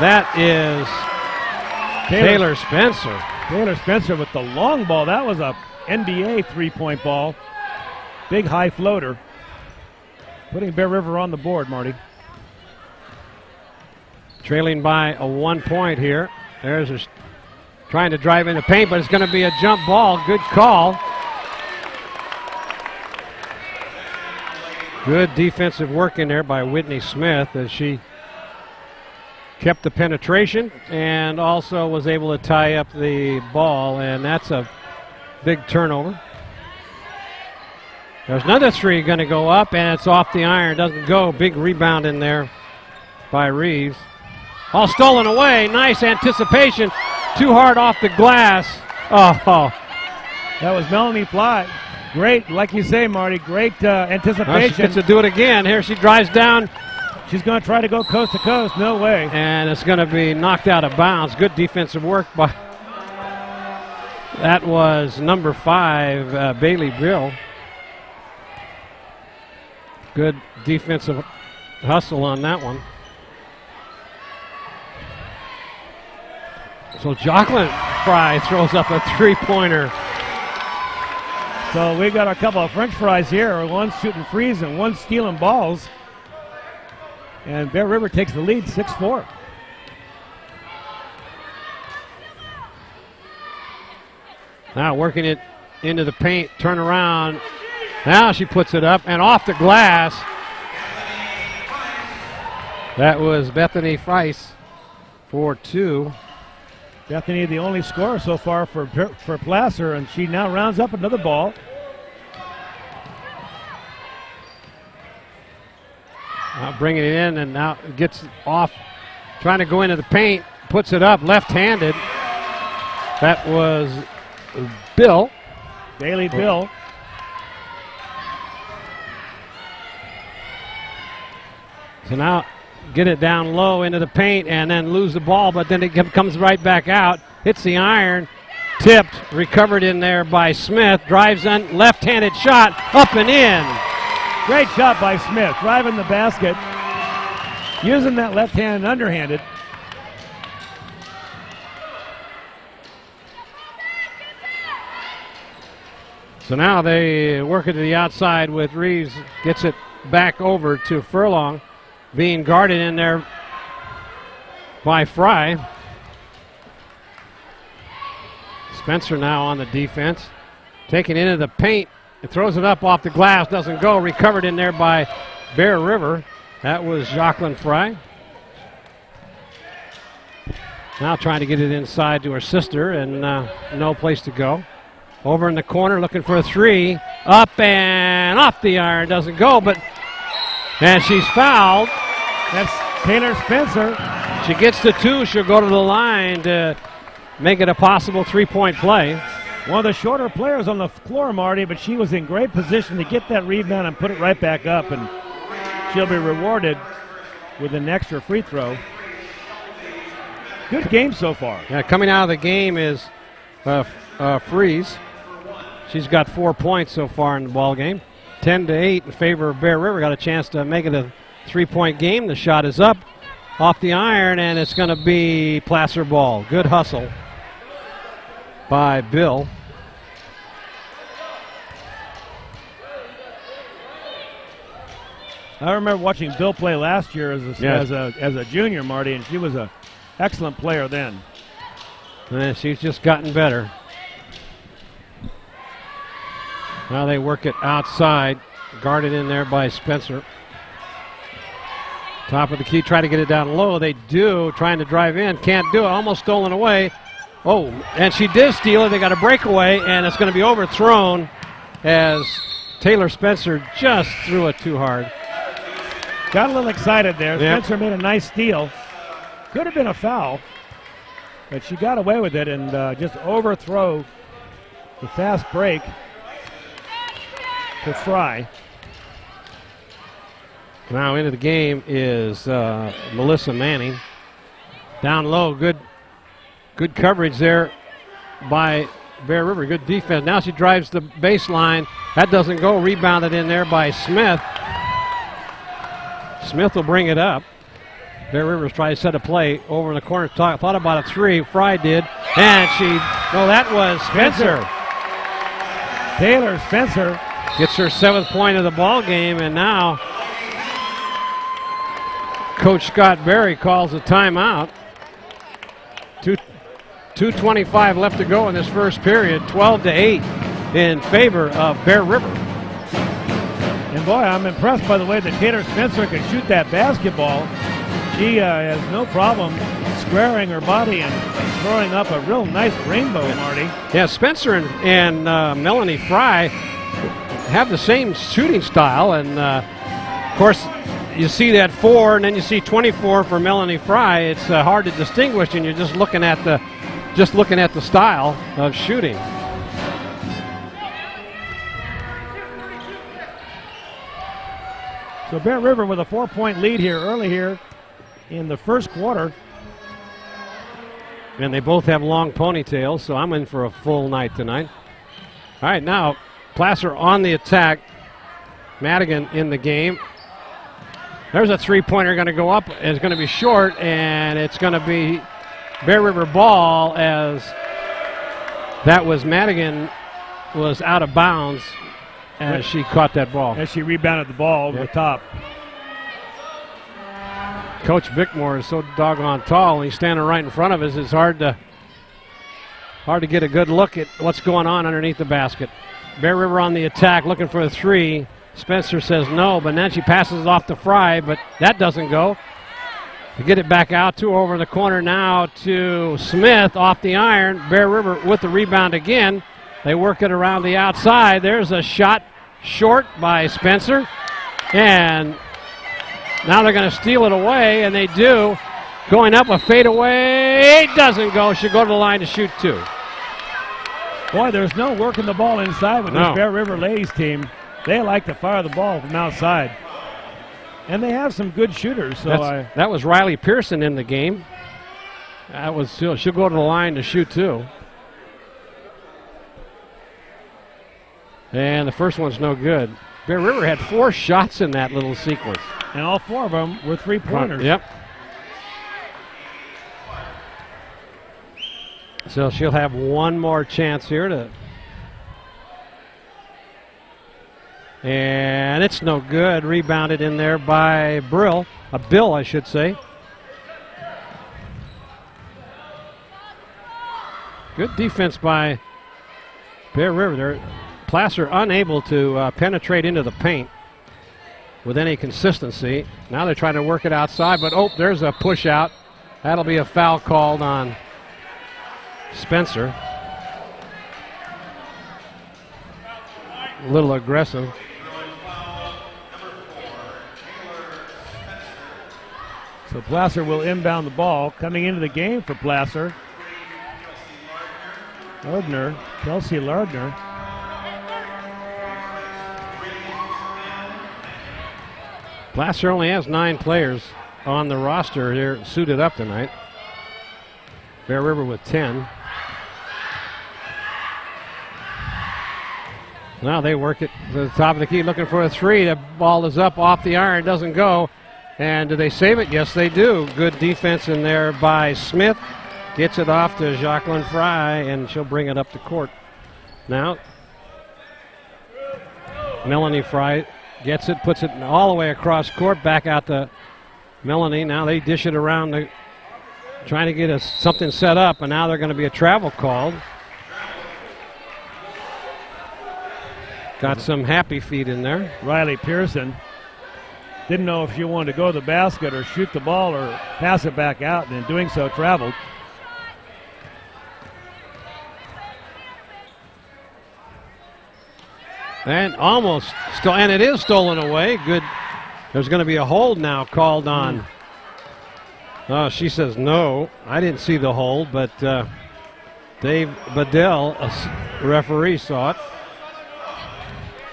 That is Taylor Spencer. Taylor Spencer with the long ball. That was a NBA three-point ball. Big high floater. Putting Bear River on the board, Marty. Trailing by a 1 point here. There's a trying to drive in the paint, but it's going to be a jump ball. Good call. Good defensive work in there by Whitney Smith as she kept the penetration and also was able to tie up the ball, and that's a big turnover. There's another three going to go up, and it's off the iron. Doesn't go. Big rebound in there by Reeves. All stolen away. Nice anticipation. Too hard off the glass. Oh. That was Melanie Fly. Great, like you say, Marty, great anticipation. Well, she gets to do it again. Here she drives down. She's going to try to go coast to coast. No way. And it's going to be knocked out of bounds. Good defensive work by... That was number 5, Bailey Bill. Good defensive hustle on that one. So Jocelyn Fry throws up a three-pointer. So we got a couple of French fries here. One shooting frees and one stealing balls. And Bear River takes the lead, 6-4. Now working it into the paint, turn around. Now she puts it up and off the glass. That was Bethany Price for 2. Bethany, the only scorer so far for Placer, and she now rounds up another ball. Now bringing it in and now gets off, trying to go into the paint, puts it up left-handed. That was Bill. Bailey Bill. So now get it down low into the paint and then lose the ball, but then it comes right back out, hits the iron, tipped, recovered in there by Smith, drives in, left-handed shot, up and in. Great shot by Smith, driving the basket, using that left hand underhanded. So now they work it to the outside with Reeves, gets it back over to Furlong, being guarded in there by Fry. Spencer now on the defense, taking into the paint, it throws it up off the glass, doesn't go, recovered in there by Bear River. That was Jacqueline Fry. Now trying to get it inside to her sister, and no place to go. Over in the corner looking for a three, up and off the iron, doesn't go, and she's fouled. That's Taylor Spencer. She gets the 2, she'll go to the line to make it a possible three-point play. One of the shorter players on the floor, Marty, but she was in great position to get that rebound and put it right back up, and she'll be rewarded with an extra free throw. Good game so far. Yeah, coming out of the game is Freeze. She's got 4 points so far in the ball game. 10-8 in favor of Bear River. Got a chance to make it a three-point game. The shot is up off the iron, and it's going to be Placer ball. Good hustle by Bill. I remember watching Bill play last year as a junior, Marty, and she was an excellent player then. And she's just gotten better. Now they work it outside, guarded in there by Spencer. Top of the key, try to get it down low. They do, trying to drive in, can't do it, almost stolen away. Oh, and she did steal it. They got a breakaway, and it's going to be overthrown as Taylor Spencer just threw it too hard. Got a little excited there. Yep. Spencer made a nice steal. Could have been a foul, but she got away with it and just overthrow the fast break to Fry. Now into the game is Melissa Manning. Down low, good coverage there by Bear River. Good defense. Now she drives the baseline. That doesn't go. Rebounded in there by Smith. Smith will bring it up. Bear Rivers tries to set a play over in the corner. Thought about a three. Fry did. And that was Spencer. Taylor Spencer Gets her 7th point of the ball game, and now Coach Scott Berry calls a timeout. 2:25 left to go in this first period. 12-8 in favor of Bear River. And boy, I'm impressed by the way that Taylor Spencer can shoot that basketball. She has no problem squaring her body and throwing up a real nice rainbow, Marty. Yeah, Spencer and Melanie Fry have the same shooting style, and of course you see that 4 and then you see 24 for Melanie Fry. It's hard to distinguish, and you're just looking at the style of shooting. So Bear River with a 4-point lead here early here in the first quarter. And they both have long ponytails, so I'm in for a full night tonight. All right, now Placer on the attack. Madigan in the game. There's a three-pointer going to go up. It's going to be short, and it's going to be Bear River ball, as that was Madigan was out of bounds as she caught that ball. As she rebounded the ball over the top. Coach Bickmore is so doggone tall, and he's standing right in front of us. It's hard to get a good look at what's going on underneath the basket. Bear River on the attack, looking for a three. Spencer says no, but then she passes it off to Fry, but that doesn't go. To get it back out to over in the corner now to Smith off the iron. Bear River with the rebound again. They work it around the outside. There's a shot short by Spencer, and now they're going to steal it away, and they do. Going up a fadeaway. It doesn't go. Should go to the line to shoot two. Boy, there's no working the ball inside with this Bear River ladies team. They like to fire the ball from outside. And they have some good shooters. So that was Riley Pearson in the game. She'll go to the line to shoot two. And the first one's no good. Bear River had 4 shots in that little sequence. And all 4 of them were three-pointers. Yep. So she'll have one more chance here to. And it's no good. Rebounded in there by Bill, I should say. Good defense by Bear River. Placer unable to penetrate into the paint with any consistency. Now they're trying to work it outside, but there's a push out. That'll be a foul called on Spencer. A little aggressive. So Placer will inbound the ball. Coming into the game for Placer, Kelsey Lardner. Placer only has 9 players on the roster here suited up tonight. Bear River with 10. Now they work it to the top of the key, looking for a three. The ball is up off the iron, doesn't go. And do they save it? Yes, they do. Good defense in there by Smith. Gets it off to Jacqueline Fry, and she'll bring it up the court. Now, Melanie Fry gets it, puts it all the way across court, back out to Melanie. Now they dish it around, trying to get something set up, and now they're going to be a travel called. Got some happy feet in there. Riley Pearson didn't know if she wanted to go to the basket or shoot the ball or pass it back out, and in doing so traveled. And and it is stolen away. Good. There's going to be a hold now called on Oh, she says no. I didn't see the hold, but Dave Bedell, referee, saw it.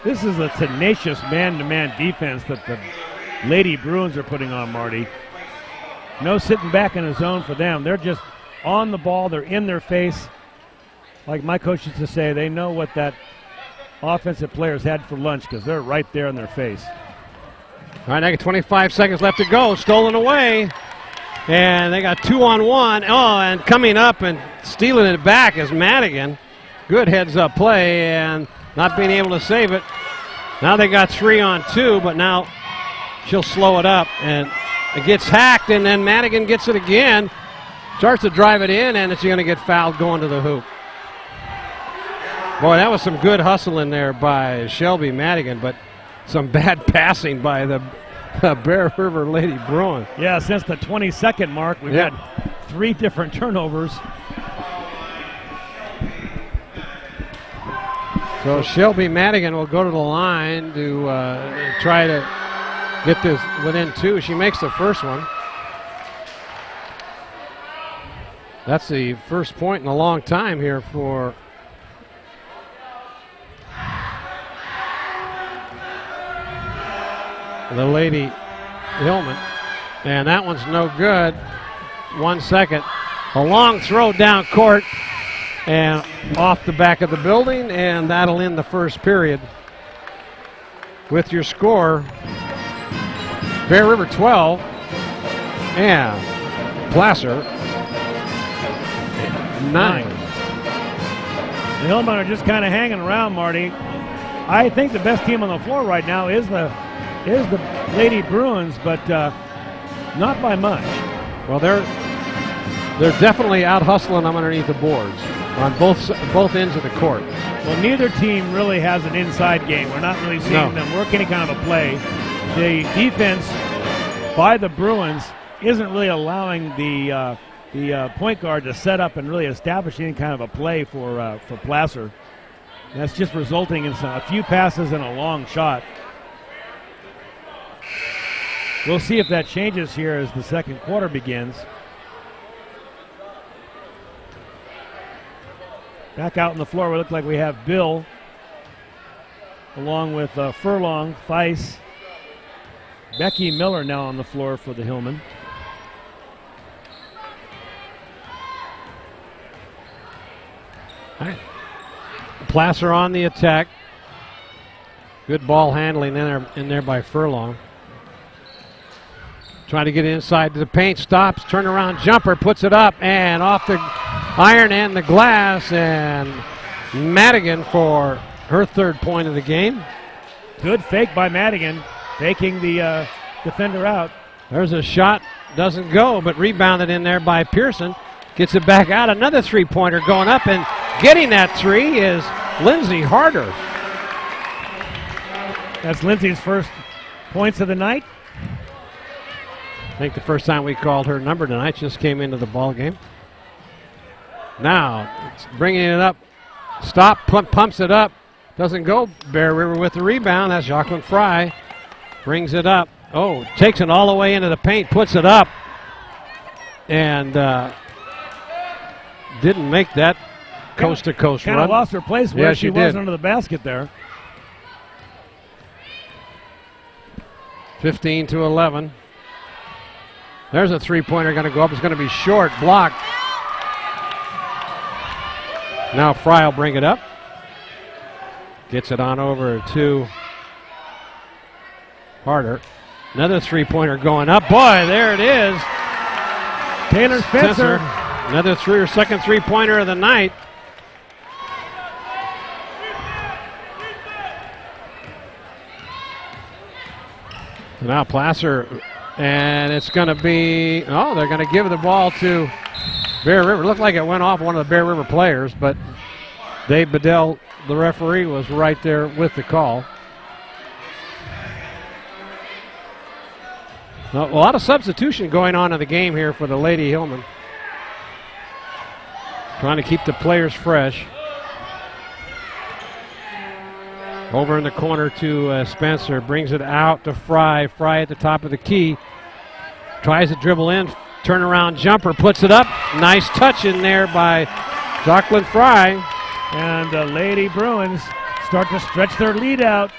This is a tenacious man-to-man defense that the Lady Bruins are putting on Marty. No sitting back in the zone for them. They're just on the ball. They're in their face. Like my coach used to say, they know what that offensive players had for lunch because they're right there in their face. All right, I got 25 seconds left to go. Stolen away. And they got 2-on-1. Oh, and coming up and stealing it back is Madigan. Good heads-up play and not being able to save it. Now they got 3-on-2, but now she'll slow it up. And it gets hacked, and then Madigan gets it again. Starts to drive it in, and it's going to get fouled going to the hoop. Boy, that was some good hustling there by Shelby Madigan, but some bad passing by the Bear River Lady Bruins. Yeah, since the 22nd mark, we've had 3 different turnovers. So Shelby Madigan will go to the line to try to get this within 2. She makes the first one. That's the first point in a long time here for the Lady Hillmen. And that one's no good. 1 second. A long throw down court and off the back of the building, and that'll end the first period. With your score, Bear River 12 and Placer 9. The Hillmen are just kind of hanging around, Marty. I think the best team on the floor right now is the Lady Bruins, but not by much. Well, they're definitely out hustling them underneath the boards on both ends of the court. Well, neither team really has an inside game. We're not really seeing them work any kind of a play. The defense by the Bruins isn't really allowing the point guard to set up and really establish any kind of a play for Placer. That's just resulting in a few passes and a long shot. We'll see if that changes here as the second quarter begins. Back out on the floor, we look like we have Bill, along with Furlong, Theis, Becky Miller now on the floor for the Hillmen. All right. Placer on the attack. Good ball handling in there by Furlong. Trying to get inside to the paint, stops, turnaround jumper, puts it up, and off the iron and the glass, and Madigan for her 3rd point of the game. Good fake by Madigan, faking the defender out. There's a shot, doesn't go, but rebounded in there by Pearson. Gets it back out, another 3-pointer going up, and getting that 3 is Lindsay Harder. That's Lindsay's first points of the night. I think the first time we called her number tonight, just came into the ball game. Now, it's bringing it up. Stop, pumps it up. Doesn't go. Bear River with the rebound. That's Jacqueline Fry. Brings it up. Oh, takes it all the way into the paint, puts it up. And didn't make that coast-to-coast run. Kind of lost her place where she was under the basket there. 15-11. There's a 3-pointer going to go up. It's going to be short, blocked. Now Fry will bring it up. Gets it on over to Harder. Another 3-pointer going up. Boy, there it is. Talore Spencer. Another second 3-pointer of the night. Now Placer. And it's going to be, they're going to give the ball to Bear River. Looked like it went off one of the Bear River players, but Dave Bedell, the referee, was right there with the call. Now, a lot of substitution going on in the game here for the Lady Hillmen. Trying to keep the players fresh. Over in the corner to Spencer. Brings it out to Fry. Fry at the top of the key. Tries to dribble in. Turnaround jumper, puts it up. Nice touch in there by Jocelyn Fry. And the Lady Bruins start to stretch their lead out.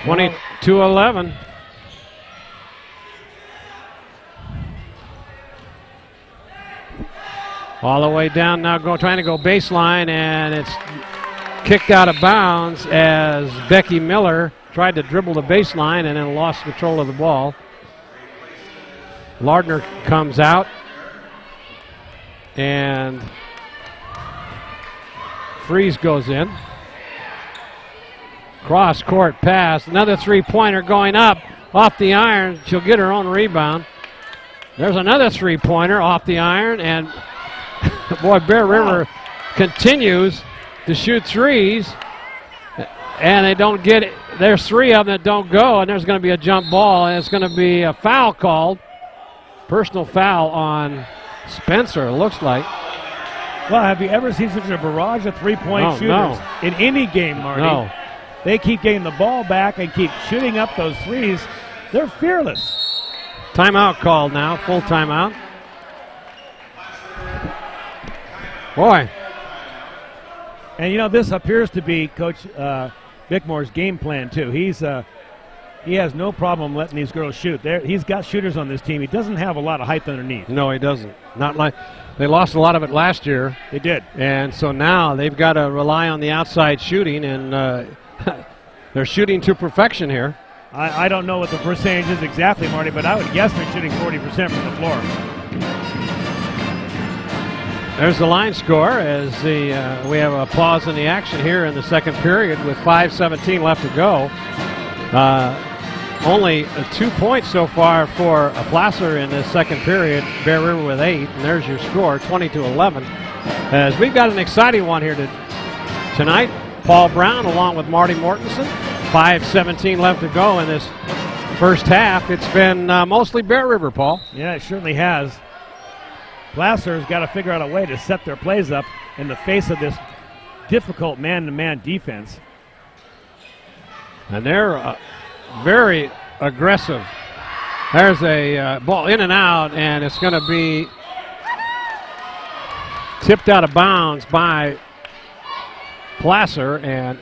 22-11. All the way down now, trying to go baseline, and it's kicked out of bounds as Becky Miller tried to dribble the baseline and then lost control of the ball. Lardner comes out, and Freeze goes in. Cross court pass, another three-pointer going up off the iron. She'll get her own rebound. There's another three-pointer off the iron, and boy, Bear River continues to shoot threes, and they don't get it. There's three of them that don't go, and there's going to be a jump ball, and it's going to be a foul called. Personal foul on Spencer, it looks like. Well, have you ever seen such a barrage of three-point shooters in any game, Marty? No. They keep getting the ball back and keep shooting up those threes. They're fearless. Timeout called now, full timeout. Boy. And, you know, this appears to be Coach Bickmore's game plan, too. He has no problem letting these girls shoot. He's got shooters on this team. He doesn't have a lot of height underneath. No, he doesn't. Not like they lost a lot of it last year. They did. And so now they've got to rely on the outside shooting, and they're shooting to perfection here. I don't know what the percentage is exactly, Marty, but I would guess they're shooting 40% from the floor. There's the line score as we have a pause in the action here in the second period with 5:17 left to go. Only 2 points so far for Placer in this second period. Bear River with 8, and there's your score, 20-11. As we've got an exciting one here tonight. Paul Brown along with Marty Mortensen. 5:17 left to go in this first half. It's been mostly Bear River, Paul. Yeah, it certainly has. Placer's got to figure out a way to set their plays up in the face of this difficult man-to-man defense. And they're very aggressive. There's a ball in and out, and it's going to be tipped out of bounds by Placer, and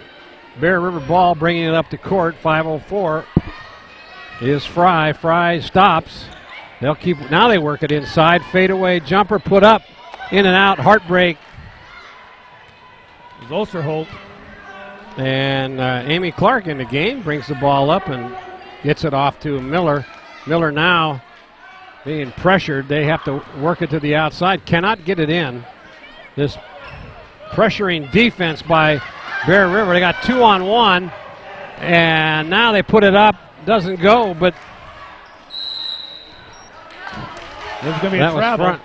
Bear River ball bringing it up to court. 5:04 is Fry. Fry stops. They'll keep, now they work it inside. Fadeaway jumper put up, in and out, heartbreak. Osterholt. And Amy Clark in the game brings the ball up and gets it off to Miller. Miller now being pressured. They have to work it to the outside. Cannot get it in. This pressuring defense by Bear River. They got 2-on-1. And now they put it up. Doesn't go, but there's going to be a travel.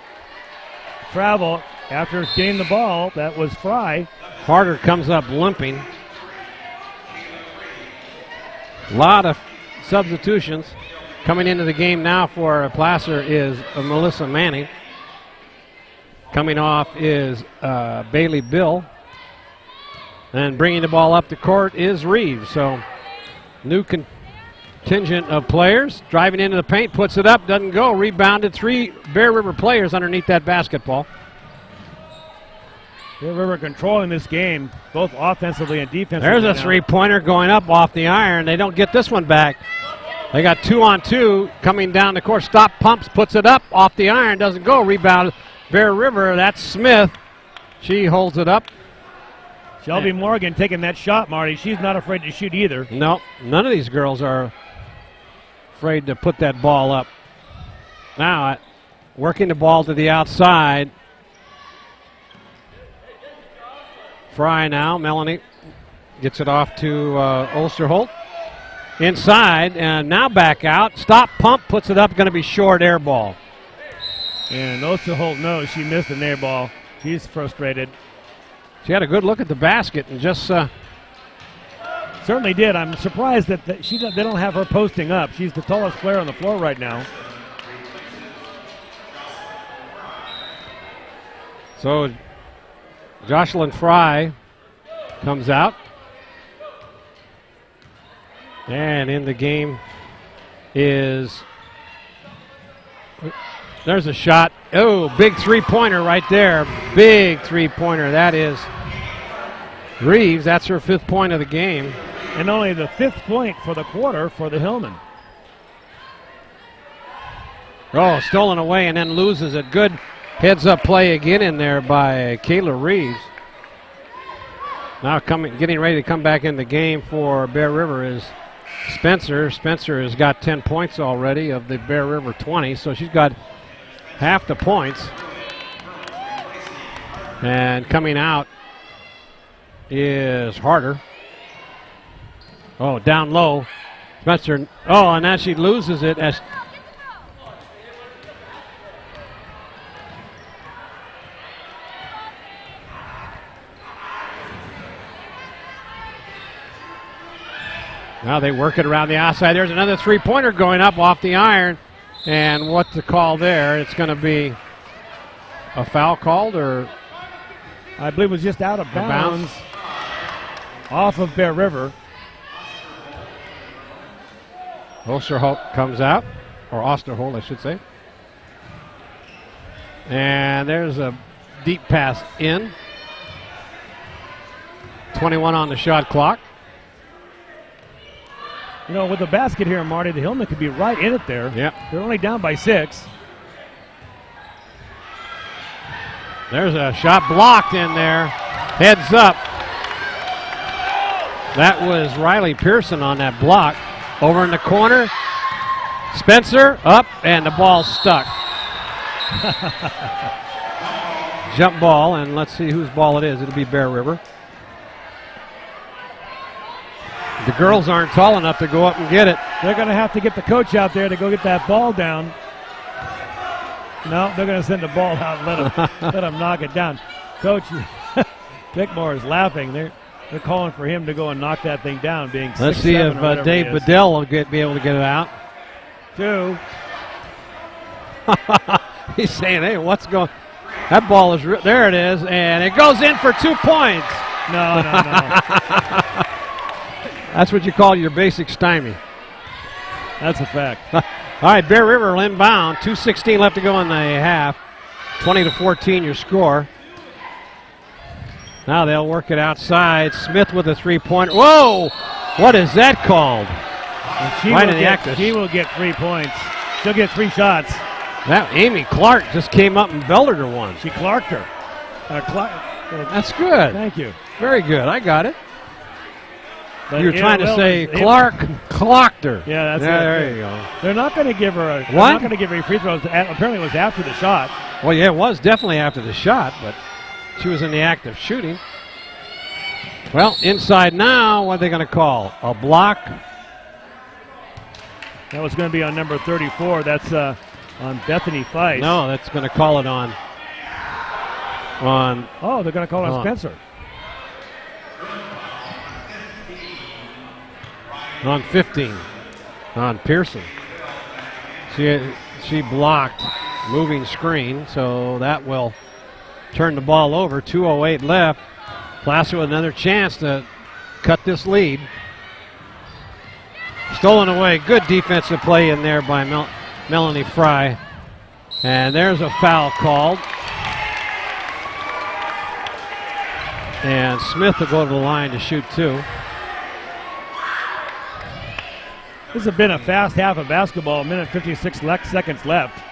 Travel after getting the ball. That was Fry. Harder comes up limping. A lot of substitutions coming into the game now for Placer is Melissa Manning. Coming off is Bailey Bill. And bringing the ball up the court is Reeves. So new contingent of players. Driving into the paint, puts it up, doesn't go. Rebounded. 3 Bear River players underneath that basketball. Bear River controlling this game, both offensively and defensively. There's a three-pointer going up off the iron. They don't get this one back. They got 2-on-2 coming down the court. Stop, pumps, puts it up off the iron, doesn't go. Rebound, Bear River. That's Smith. She holds it up. Shelby Morgan taking that shot, Marty. She's not afraid to shoot either. No, none of these girls are afraid to put that ball up. Now, working the ball to the outside. Fry now. Melanie gets it off to Osterholt. Inside, and now back out. Stop, pump, puts it up. Going to be short air ball. And Osterholt knows she missed an air ball. She's frustrated. She had a good look at the basket and just certainly did. I'm surprised that they don't have her posting up. She's the tallest player on the floor right now. So Jocelyn Fry comes out. And in the game is There's a shot. Oh, big three-pointer right there. Big three-pointer. That is Reeves. That's her 5th point of the game. And only the 5th point for the quarter for the Hillmen. Oh, stolen away and then loses it. Good heads-up play again in there by Kayla Reeves. Now getting ready to come back in the game for Bear River is Spencer. Spencer has got 10 points already of the Bear River 20, so she's got half the points. And coming out is Harder. Oh, down low. Spencer. Oh, and now she loses it as now they work it around the outside. There's another three-pointer going up off the iron. And what to call there? It's going to be a foul called, or I believe it was just out of bounds off of Bear River. Osterholt comes out, or Osterholt, I should say. And there's a deep pass in. 21 on the shot clock. You know, with the basket here, Marty, the Hillmen could be right in it there. Yep. They're only down by 6. There's a shot blocked in there. Heads up. That was Riley Pearson on that block. Over in the corner. Spencer up, and the ball stuck. Jump ball, and let's see whose ball it is. It'll be Bear River. The girls aren't tall enough to go up and get it. They're going to have to get the coach out there to go get that ball down. No, they're going to send the ball out and let him knock it down. Coach Bickmore is laughing. They're calling for him to go and knock that thing down, being 6'7". Let's see if Dave Bedell will be able to get it out. 2. He's saying, hey, what's going? That ball is, there it is, and it goes in for 2 points. No. That's what you call your basic stymie. That's a fact. All right, Bear River will inbound. 2:16 left to go in the half. 20-14 your score. Now they'll work it outside. Smith with a three-pointer. Whoa! What is that called? She will get 3 points. She'll get 3 shots. That Amy Clark just came up and belted her one. She clarked her. That's good. Thank you. Very good. I got it. But you were trying to say Clark clocked her. Yeah, that's it. There you go. They're not going to give her What? They're not going to give her free throws. Apparently, it was after the shot. Well, yeah, it was definitely after the shot, but she was in the act of shooting. Well, inside now, what are they going to call? A block? That was going to be on number 34. That's on Bethany Feist. No, that's going to call it on. Oh, they're going to call it on Spencer. On 15. On Pearson. She blocked moving screen, so that will turn the ball over. 2:08 left. Placer with another chance to cut this lead. Stolen away. Good defensive play in there by Melanie Fry. And there's a foul called. And Smith will go to the line to shoot 2. This has been a fast half of basketball. 1:56 seconds left.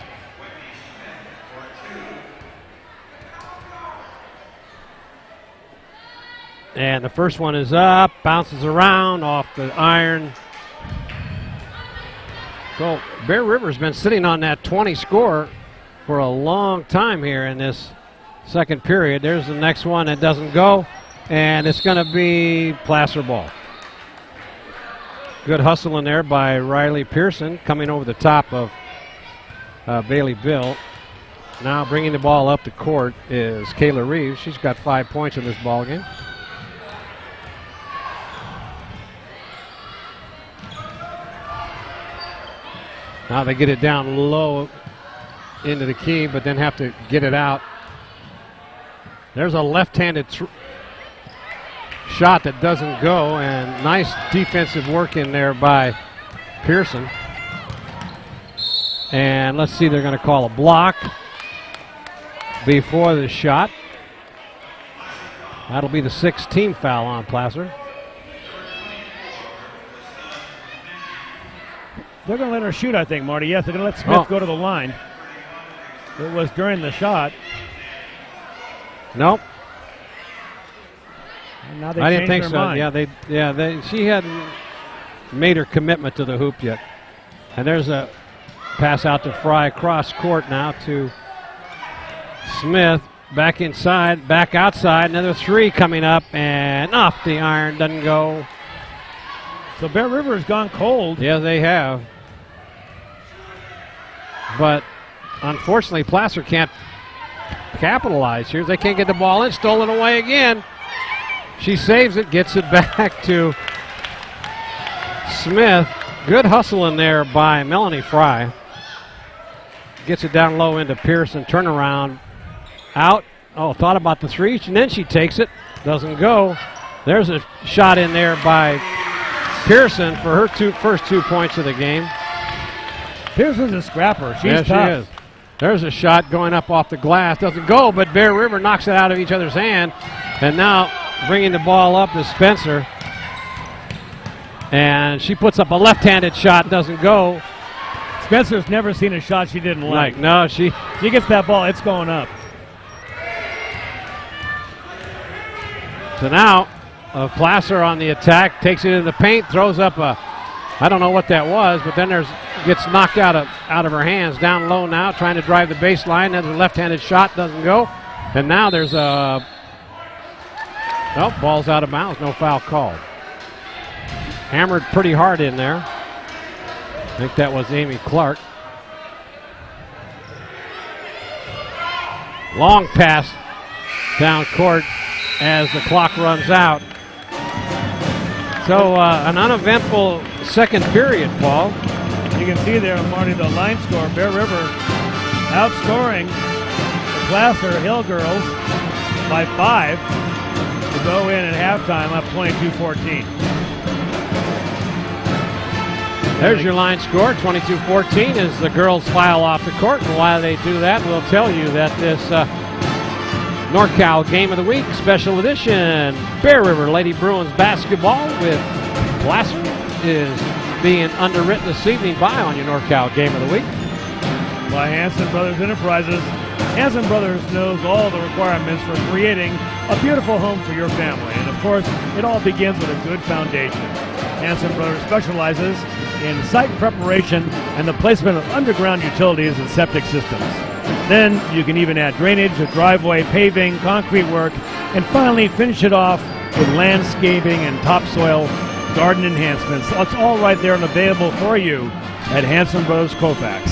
And the first one is up, bounces around off the iron. So Bear River's been sitting on that 20 score for a long time here in this second period. There's the next one that doesn't go, and it's going to be Placer ball. Good hustle in there by Riley Pearson, coming over the top of Bailey Bill. Now bringing the ball up the court is Kayla Reeves. She's got 5 points in this ball game. Now they get it down low into the key, but then have to get it out. There's a left-handed shot that doesn't go, and nice defensive work in there by Pearson. And let's see, they're going to call a block before the shot. That'll be the 6th team foul on Placer. They're going to let her shoot, I think, Marty. Yes, they're going to let Smith go to the line. It was during the shot. Nope. And now they I didn't changed think their so. mind. She hadn't made her commitment to the hoop yet. And there's a pass out to Fry cross court now to Smith. Back inside, back outside. Another 3 coming up and off the iron. Doesn't go. So Bear River has gone cold. Yeah, they have. But unfortunately, Placer can't capitalize here. They can't get the ball in. Stolen away again. She saves it, gets it back to Smith. Good hustle in there by Melanie Fry. Gets it down low into Pearson. Turnaround. Out. Oh, thought about the 3, and then she takes it. Doesn't go. There's a shot in there by Pearson for her first 2 points of the game. Pearson's a scrapper. She's tough. She is. There's a shot going up off the glass. Doesn't go, but Bear River knocks it out of each other's hand. And now bringing the ball up is Spencer. And she puts up a left-handed shot. Doesn't go. Spencer's never seen a shot she didn't like. No, she gets that ball, it's going up. So now, Placer on the attack, takes it in the paint, throws up a, I don't know what that was, but then gets knocked out of her hands. Down low now, trying to drive the baseline. There's a left-handed shot, doesn't go. And now there's a, ball's out of bounds, no foul called. Hammered pretty hard in there. I think that was Amy Clark. Long pass down court as the clock runs out. So an uneventful second period, Paul. You can see there, Marty, the line score. Bear River outscoring the Placer Hill girls by 5 to go in at halftime up 22-14. There's your line score, 22-14 as the girls file off the court. And while they do that, we'll tell you that this NorCal Game of the Week Special Edition Bear River Lady Bruins basketball with Placer is being underwritten this evening by on your NorCal Game of the Week. By Hanson Brothers Enterprises. Hanson Brothers knows all the requirements for creating a beautiful home for your family. And of course, it all begins with a good foundation. Hanson Brothers specializes in site preparation and the placement of underground utilities and septic systems. Then you can even add drainage, a driveway, paving, concrete work, and finally finish it off with landscaping and topsoil garden enhancements. It's all right there and available for you at Hanson Brothers Koufax.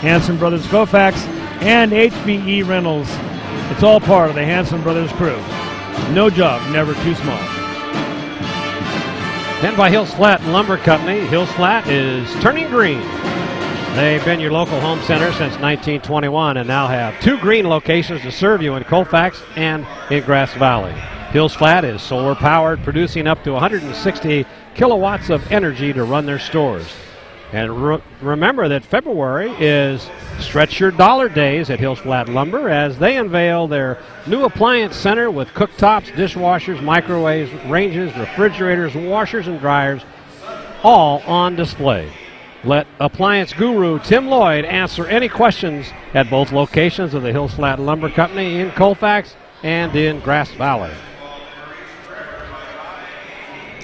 Hanson Brothers Koufax and HBE Rentals. It's all part of the Hanson Brothers crew. No job never too small. Then by Hills Flat Lumber Company. Hills Flat is turning green. They've been your local home center since 1921 and now have 2 green locations to serve you in Colfax and in Grass Valley. Hills Flat is solar powered, producing up to 160 kilowatts of energy to run their stores. And remember that February is Stretch Your Dollar Days at Hills Flat Lumber as they unveil their new appliance center with cooktops, dishwashers, microwaves, ranges, refrigerators, washers, and dryers, all on display. Let appliance guru Tim Lloyd answer any questions at both locations of the Hills Flat Lumber Company in Colfax and in Grass Valley.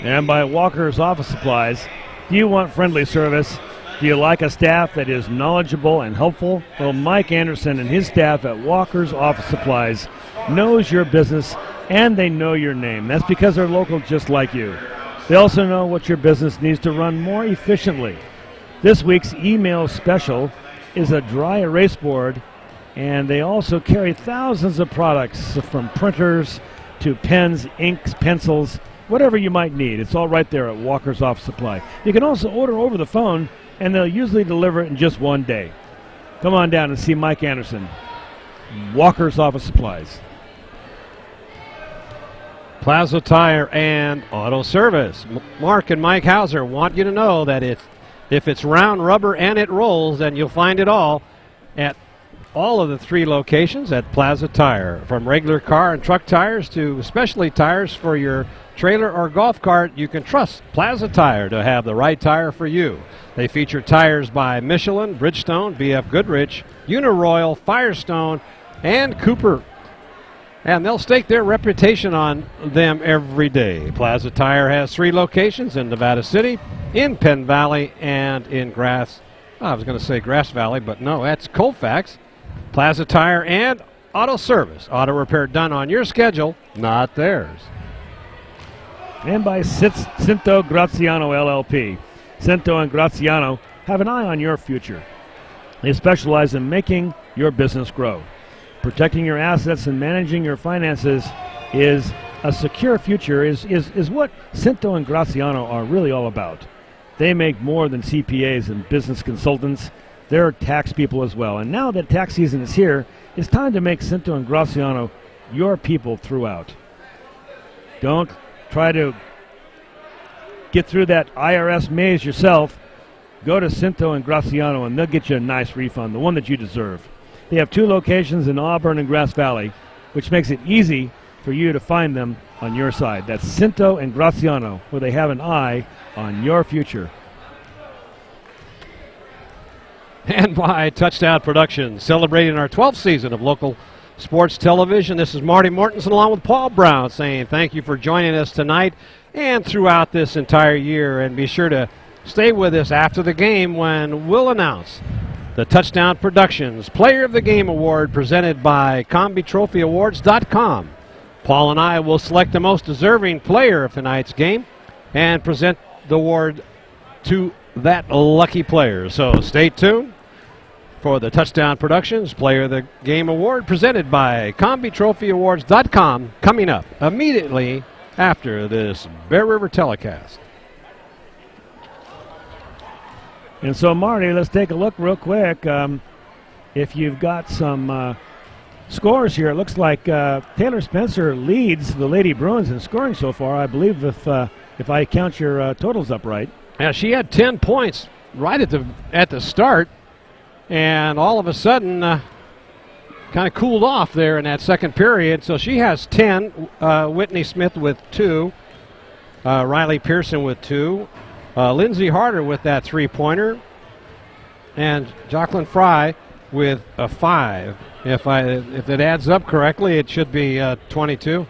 And by Walker's Office Supplies. Do you want friendly service? Do you like a staff that is knowledgeable and helpful? Well, Mike Anderson and his staff at Walker's Office Supplies knows your business and they know your name. That's because they're local just like you. They also know what your business needs to run more efficiently. This week's email special is a dry erase board, and they also carry thousands of products from printers to pens, inks, pencils, whatever you might need. It's all right there at Walker's Office Supply. You can also order over the phone, and they'll usually deliver it in just one day. Come on down and see Mike Anderson, Walker's Office Supplies. Plaza Tire and Auto Service. Mark and Mike Hauser want you to know that if If it's round rubber and it rolls, then you'll find it all at all of the 3 locations at Plaza Tire. From regular car and truck tires to specialty tires for your trailer or golf cart, you can trust Plaza Tire to have the right tire for you. They feature tires by Michelin, Bridgestone, BF Goodrich, Uniroyal, Firestone, and Cooper. And they'll stake their reputation on them every day. Plaza Tire has 3 locations in Nevada City, in Penn Valley, and in Grass Valley, but no, that's Colfax. Plaza Tire and Auto Service. Auto repair done on your schedule, not theirs. And by Cinto Graziano LLP. Cinto and Graziano have an eye on your future. They specialize in making your business grow. Protecting your assets and managing your finances is a secure future is what Cinto and Graziano are really all about. They make more than CPAs and business consultants. They're tax people as well. And now that tax season is here, it's time to make Cinto and Graziano your people throughout. Don't try to get through that IRS maze yourself. Go to Cinto and Graziano and they'll get you a nice refund, the one that you deserve. They have 2 locations in Auburn and Grass Valley, which makes it easy for you to find them on your side. That's Cinto and Graziano, where they have an eye on your future. And by Touchdown Productions, celebrating our 12th season of local sports television. This is Marty Mortensen along with Paul Brown saying thank you for joining us tonight and throughout this entire year. And be sure to stay with us after the game when we'll announce the Touchdown Productions Player of the Game Award presented by CombiTrophyAwards.com. Paul and I will select the most deserving player of tonight's game and present the award to that lucky player. So stay tuned for the Touchdown Productions Player of the Game Award presented by CombiTrophyAwards.com coming up immediately after this Bear River telecast. And so, Marty, let's take a look real quick. If you've got some scores here, it looks like Talore Spencer leads the Lady Bruins in scoring so far, I believe, if I count your totals up right. Yeah, she had 10 points right at the start, and all of a sudden kind of cooled off there in that second period. So she has 10. Whitney Smith with 2. Riley Pearson with 2. Lindsay Harder with that 3-pointer, and Jacqueline Fry with a 5. If it adds up correctly, it should be 22.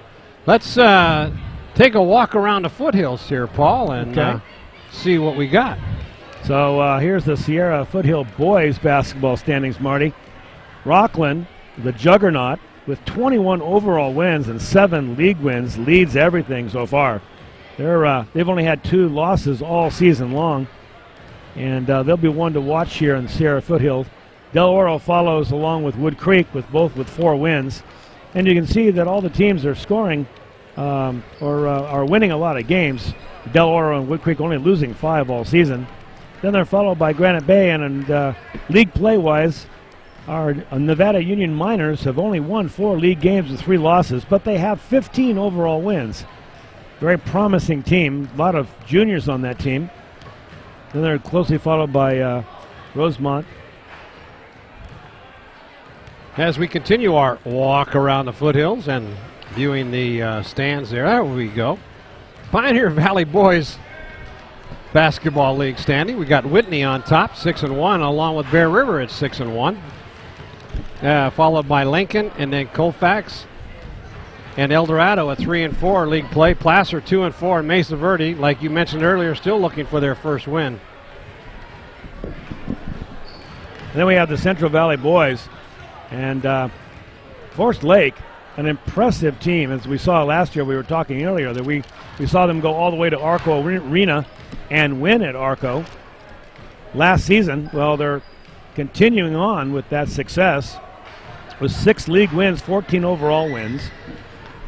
Let's take a walk around the foothills here, Paul, and see what we got. So here's the Sierra Foothill boys basketball standings, Marty. Rockland, the juggernaut, with 21 overall wins and 7 league wins, leads everything so far. They've only had 2 losses all season long, and they'll be one to watch here in Sierra Foothill. Del Oro follows along with Wood Creek with 4 wins, and you can see that all the teams are scoring or are winning a lot of games. Del Oro and Wood Creek only losing 5 all season. Then they're followed by Granite Bay, and league play-wise, our Nevada Union Miners have only won 4 league games with 3 losses, but they have 15 overall wins. Very promising team. A lot of juniors on that team. Then they're closely followed by Rosemont. As we continue our walk around the foothills and viewing the stands there we go. Pioneer Valley Boys Basketball League standing. We got Whitney on top, 6-1, along with Bear River at 6-1. Followed by Lincoln and then Colfax. And El Dorado at 3-4 league play. Placer 2-4, and Mesa Verde, like you mentioned earlier, still looking for their first win. And then we have the Central Valley boys, and Forest Lake, an impressive team. As we saw last year, we were talking earlier that we saw them go all the way to Arco Arena and win at Arco last season. Well, they're continuing on with that success with 6 league wins, 14 overall wins.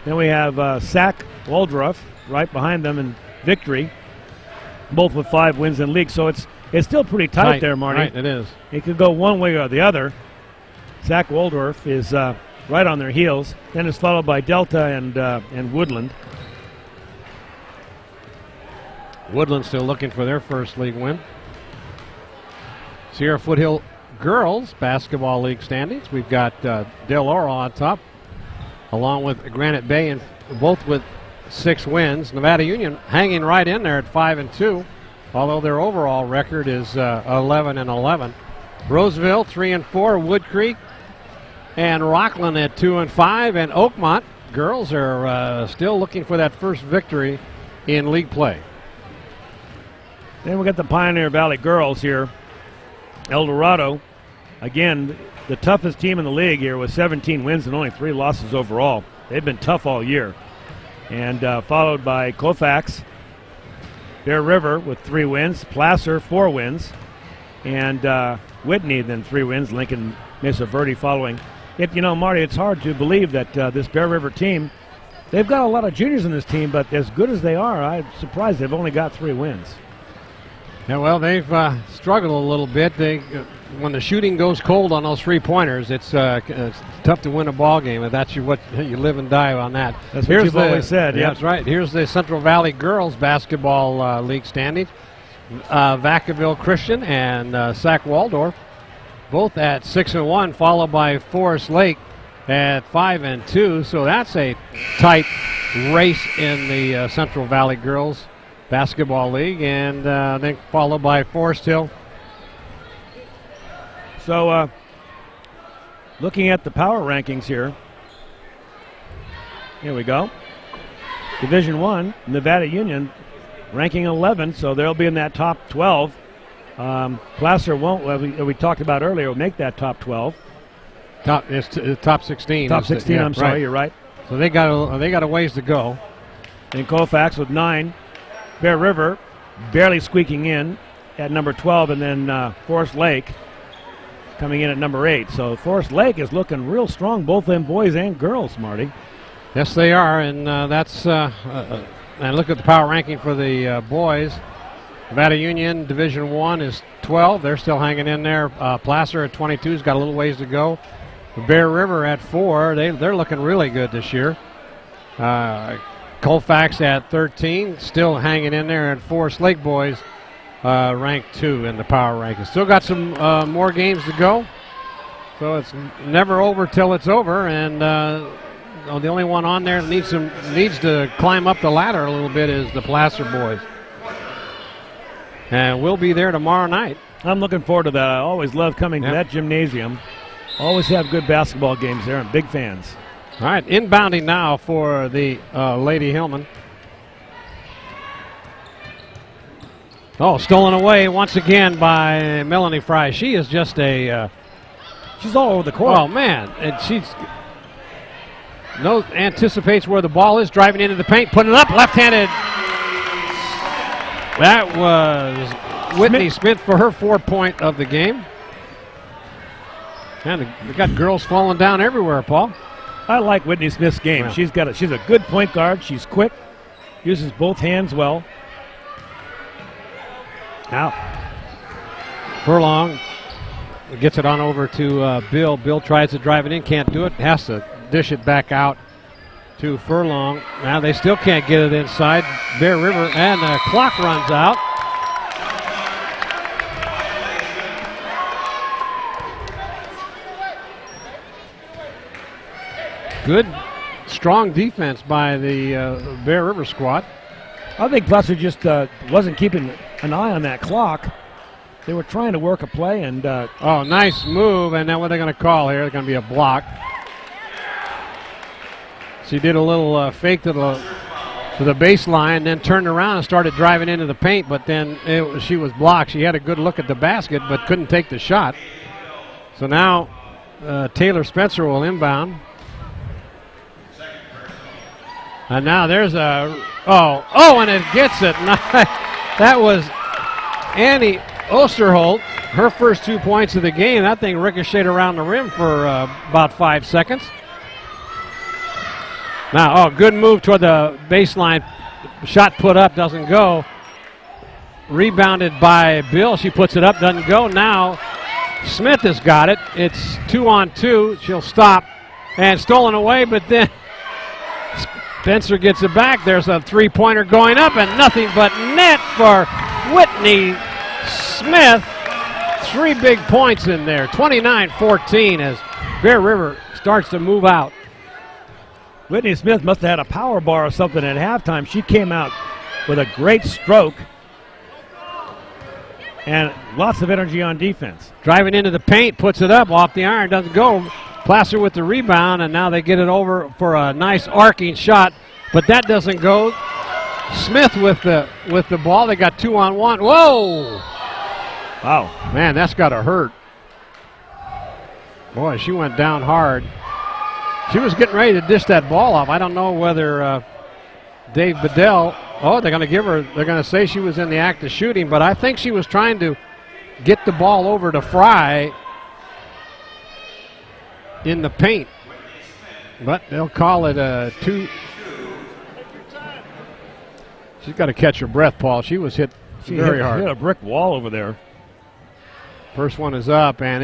Then we have Sac Waldorf right behind them in victory, both with 5 wins in league. So it's still pretty tight there, Marty. Right, it is. It could go one way or the other. Sac Waldorf is right on their heels. Then it's followed by Delta and Woodland. Woodland still looking for their first league win. Sierra Foothill Girls Basketball League standings. We've got Del Oro on top, along with Granite Bay, and both with 6 wins. Nevada Union hanging right in there at 5-2, although their overall record is 11-11. Roseville 3-4, Wood Creek and Rockland at 2-5, and Oakmont girls are still looking for that first victory in league play. Then we got the Pioneer Valley girls here. El Dorado, again, the toughest team in the league here with 17 wins and only 3 losses overall. They've been tough all year. And followed by Colfax, Bear River with 3 wins, Placer 4 wins, and Whitney then 3 wins, Lincoln Mesa Verde following. Marty, it's hard to believe that this Bear River team, they've got a lot of juniors in this team, but as good as they are, I'm surprised they've only got 3 wins. Yeah, well, they've struggled a little bit. When the shooting goes cold on those 3-pointers, it's tough to win a ball game. That's what you live and die on that. That's what you've always said. Yeah, that's right. Here's the Central Valley Girls Basketball League standings. Vacaville Christian and Sac Waldorf, both at 6-1, followed by Forest Lake at 5-2. So that's a tight race in the Central Valley Girls Basketball League, and then followed by Forest Hill. So looking at the power rankings here we go. Division 1, Nevada Union ranking 11, so they'll be in that top 12. Placer won't, we talked about earlier, will make that top 12. Top 16. Top 16, I'm sorry, right. You're right. So they got a ways to go. And Colfax with 9. Bear River barely squeaking in at number 12, and then Forest Lake coming in at number 8. So Forest Lake is looking real strong, both them boys and girls, Marty. Yes, they are, and that's and look at the power ranking for the boys. Nevada Union Division 1 is 12. They're still hanging in there. Placer at 22 has got a little ways to go. Bear River at 4. They're looking really good this year. Colfax at 13, still hanging in there, and Forest Lake boys ranked 2 in the power rankings. Still got some more games to go, so it's never over till it's over. And the only one on there that needs to climb up the ladder a little bit is the Placer boys, and we'll be there tomorrow night. I'm looking forward to that. I always love coming to that gymnasium. Always have good basketball games there. I'm big fans. All right, inbounding now for the Lady Hillmen. Oh, stolen away once again by Melanie Fry. She is just she's all over the court. Oh, man. And she's anticipates where the ball is, driving into the paint, putting it up, left-handed. That was Whitney Smith for her 4-point of the game. And we got girls falling down everywhere, Paul. I like Whitney Smith's game. Wow. She's a good point guard. She's quick, uses both hands well. Now, Furlong gets it on over to Bill. Bill tries to drive it in, can't do it, has to dish it back out to Furlong. Now they still can't get it inside. Bear River, and the clock runs out. Good, strong defense by the Bear River squad. I think Placer just wasn't keeping an eye on that clock. They were trying to work a play, and oh, nice move, and now what they're going to call here? It's going to be a block. She did a little fake to the baseline, then turned around and started driving into the paint, but then she was blocked. She had a good look at the basket, but couldn't take the shot. So now Talore Spencer will inbound. And now there's and it gets it. That was Annie Osterholt, her first 2 points of the game. That thing ricocheted around the rim for about 5 seconds. Now, good move toward the baseline. Shot put up, doesn't go. Rebounded by Bill. She puts it up, doesn't go. Now Smith has got it. It's 2-on-2. She'll stop. And stolen away, but then Spencer gets it back. There's a 3-pointer going up, and nothing but net for Whitney Smith. 3 big points in there. 29-14 as Bear River starts to move out. Whitney Smith must have had a power bar or something at halftime. She came out with a great stroke and lots of energy on defense. Driving into the paint, puts it up off the iron, doesn't go. Placer with the rebound, and now they get it over for a nice arcing shot, but that doesn't go. Smith with the ball. They got 2-on-1. Whoa! Wow. Man, that's got to hurt. Boy, she went down hard. She was getting ready to dish that ball off. I don't know whether Dave Bedell, they're going to give her, they're going to say she was in the act of shooting, but I think she was trying to get the ball over to Fry in the paint. But they'll call it a 2. She's got to catch her breath, Paul. She was hit very hard. She hit a brick wall over there. First one is up, and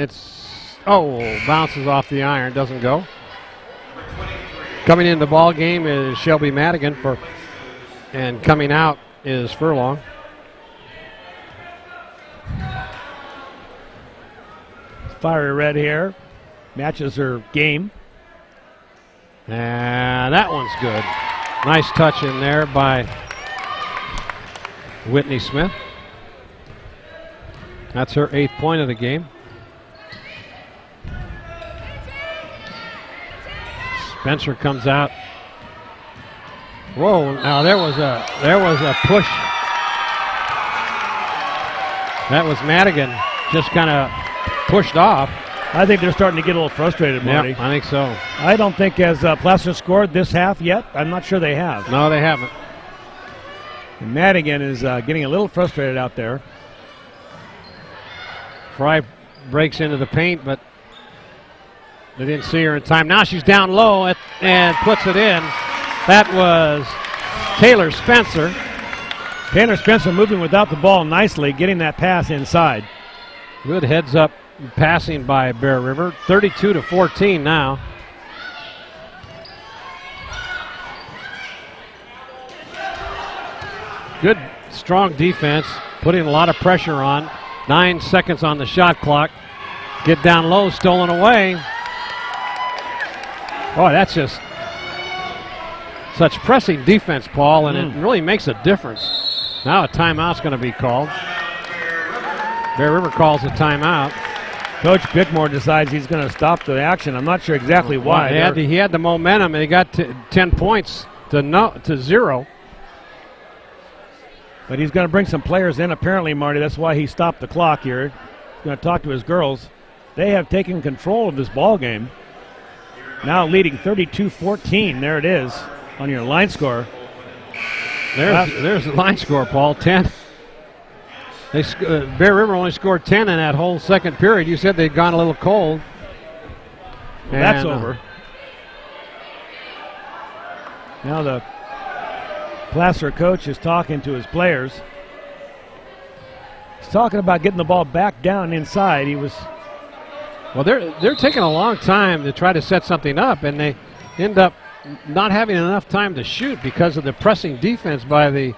bounces off the iron, doesn't go. Coming into the ball game is Shelby Madigan and coming out is Furlong. Fiery red hair, matches her game. And that one's good. Nice touch in there by Whitney Smith. That's her 8th point of the game. Spencer comes out. Whoa! Now there was a push. That was Madigan just kind of pushed off. I think they're starting to get a little frustrated, Marty. Yeah, I think so. I don't think has Placer scored this half yet. I'm not sure they have. No, they haven't. And Madigan is getting a little frustrated out there. Fry breaks into the paint, but they didn't see her in time. Now she's down low and puts it in. That was Talore Spencer. Talore Spencer moving without the ball nicely, getting that pass inside. Good heads-up passing by Bear River. 32-14 now. Good, strong defense, putting a lot of pressure on. 9 seconds on the shot clock. Get down low, stolen away. Boy, that's just such pressing defense, Paul, and it really makes a difference. Now a timeout's going to be called. Bear River calls a timeout. Coach Bickmore decides he's going to stop the action. I'm not sure exactly why. He had the momentum, and he got 10 points to 0. But he's going to bring some players in, apparently, Marty. That's why he stopped the clock here. He's going to talk to his girls. They have taken control of this ball game. Now leading 32-14. There it is on your line score. There's the line score, Paul. 10. Bear River only scored 10 in that whole second period. You said they'd gone a little cold. Well, that's over. Now the Placer coach is talking to his players. He's talking about getting the ball back down inside. Well, they're taking a long time to try to set something up, and they end up not having enough time to shoot because of the pressing defense by the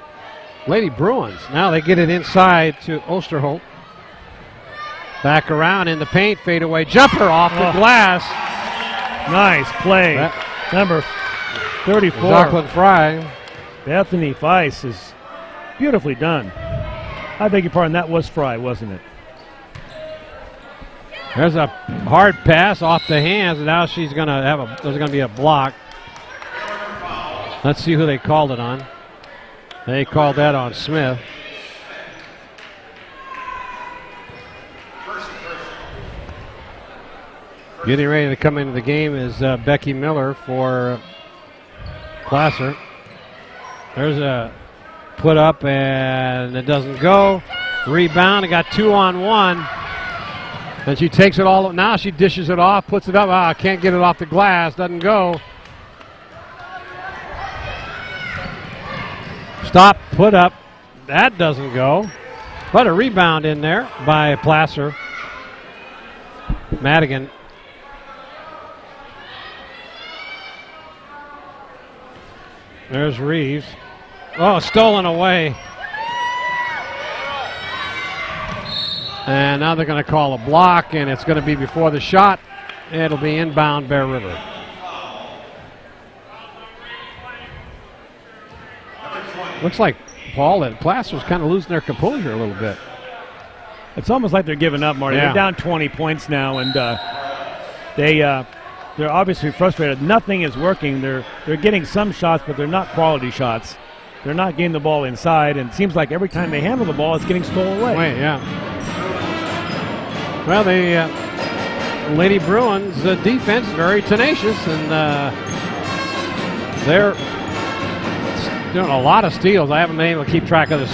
Lady Bruins. Now they get it inside to Osterholt. Back around in the paint, fadeaway jumper off the glass. Nice play. Number 34. Jacqueline Fry. Bethany Weiss is beautifully done. I beg your pardon, that was Fry, wasn't it? There's a hard pass off the hands, and now she's going to there's going to be a block. Let's see who they called it on. They called that on Smith. Getting ready to come into the game is Becky Miller for Placer. There's a put up, and it doesn't go. Rebound, it got 2-on-1. And she takes it all. Now she dishes it off, puts it up. Can't get it off the glass, doesn't go. Stop, put up. That doesn't go. But a rebound in there by Placer. Madigan. There's Reeves. Oh, stolen away. And now they're going to call a block, and it's going to be before the shot. It'll be inbound Bear River. Looks like, Paul, that Placer's kind of losing their composure a little bit. It's almost like they're giving up, Marty. Yeah. They're down 20 points now, and they're obviously frustrated. Nothing is working. They're getting some shots, but they're not quality shots. They're not getting the ball inside, and it seems like every time they handle the ball, it's getting stolen away. Wait, yeah. Well, the Lady Bruins defense very tenacious, and they're doing a lot of steals. I haven't been able to keep track of the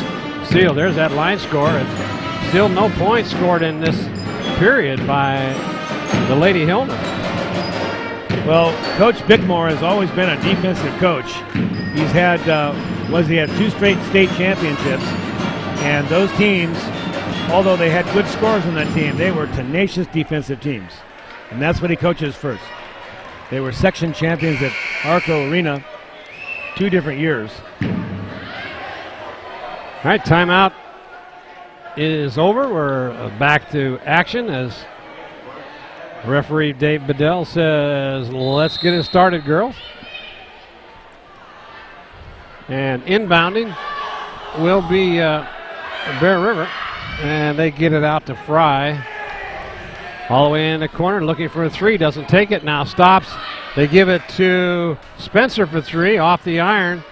steal. There's that line score, and still no points scored in this period by the Lady Hillmen. Well, Coach Bickmore has always been a defensive coach. He's had, he had 2 straight state championships, and those teams, although they had good scores on that team, they were tenacious defensive teams, and that's what he coaches first. They were section champions at Arco Arena 2 different years. All right, timeout is over. We're back to action as referee Dave Bedell says, let's get it started, girls. And inbounding will be Bear River. And they get it out to Fry. All the way in the corner, looking for a 3. Doesn't take it, now stops. They give it to Spencer for 3, off the iron.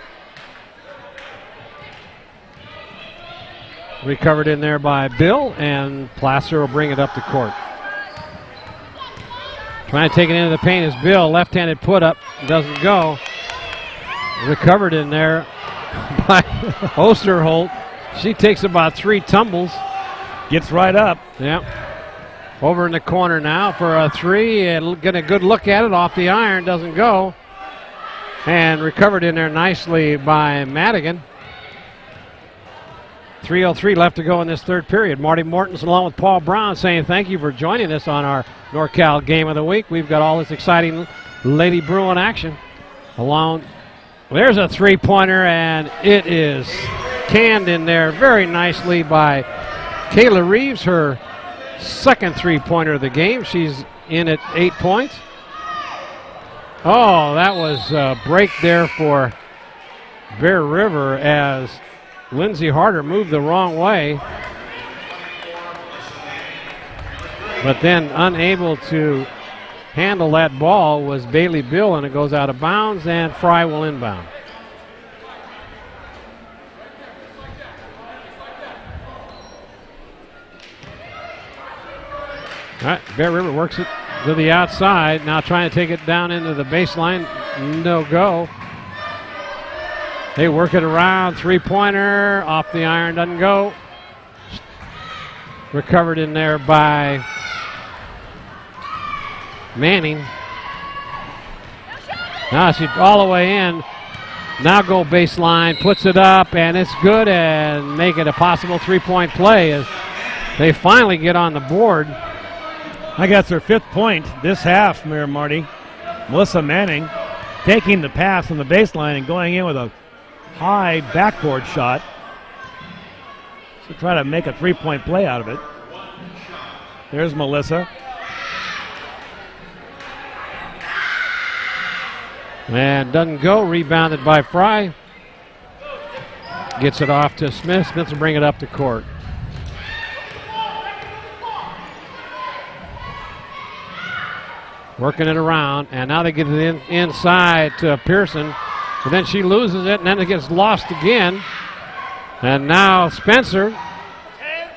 Recovered in there by Bill, and Placer will bring it up the court. Trying to take it into the paint is Bill. Left-handed put up, doesn't go. Recovered in there by Osterholt. She takes about 3 tumbles. Gets right up. Yep. Over in the corner now for a 3, and get a good look at it, off the iron, doesn't go. And recovered in there nicely by Madigan. 3:03 left to go in this third period. Marty Mortensen along with Paul Brown saying thank you for joining us on our NorCal Game of the Week. We've got all this exciting Lady Bruin action. There's a 3-pointer, and it is canned in there very nicely by Kayla Reeves, her second 3-pointer of the game. She's in at 8 points. Oh, that was a break there for Bear River as Lindsay Harder moved the wrong way, but then unable to handle that ball was Bailey Bill, and it goes out of bounds, and Fry will inbound. All right, Bear River works it to the outside, now trying to take it down into the baseline. No go. They work it around, 3-pointer, off the iron, doesn't go. Recovered in there by Manning. Now she's all the way in. Now go baseline, puts it up, and it's good, and make it a possible 3-point play as they finally get on the board. I guess her 5th point this half, Mayor Marty. Melissa Manning taking the pass on the baseline and going in with a high backboard shot to try to make a 3-point play out of it. There's Melissa. And doesn't go, rebounded by Fry. Gets it off to Smith. Smith will bring it up to court. Working it around, and now they get it inside to Pearson. And then she loses it, and then it gets lost again. And now Spencer. 10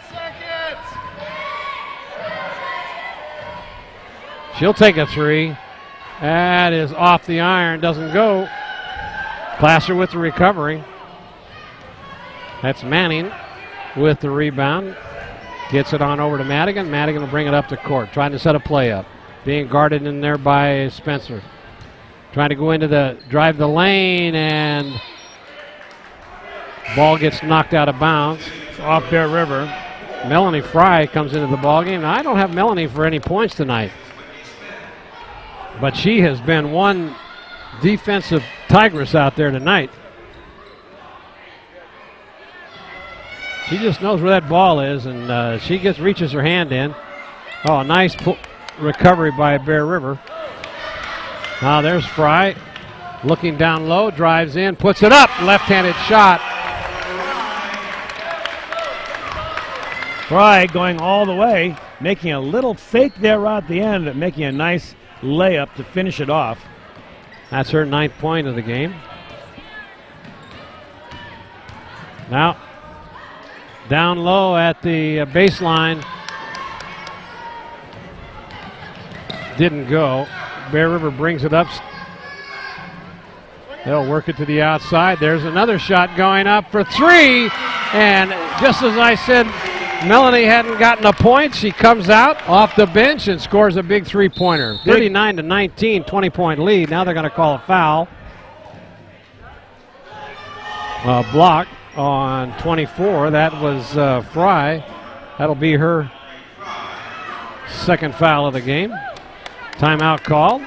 seconds. She'll take a 3. That is off the iron, doesn't go. Placer with the recovery. That's Manning with the rebound. Gets it on over to Madigan. Madigan will bring it up to court, trying to set a play up. Being guarded in there by Spencer. Trying to go into drive the lane, and ball gets knocked out of bounds. It's off Bear River. Melanie Fry comes into the ballgame. Now, I don't have Melanie for any points tonight, but she has been one defensive tigress out there tonight. She just knows where that ball is, and she reaches her hand in. Oh, nice recovery by Bear River. Now there's Fry looking down low, drives in, puts it up, left-handed shot. Fry going all the way, making a little fake there right at the end, but making a nice layup to finish it off. That's her 9th point of the game. Now, down low at the baseline. Didn't go. Bear River brings it up. They'll work it to the outside. There's another shot going up for 3. And just as I said, Melanie hadn't gotten a point. She comes out off the bench and scores a big 3-pointer. 39-19, 20-point lead. Now they're going to call a foul. Block on 24. That was Fry. That'll be her 2nd foul of the game. Timeout called.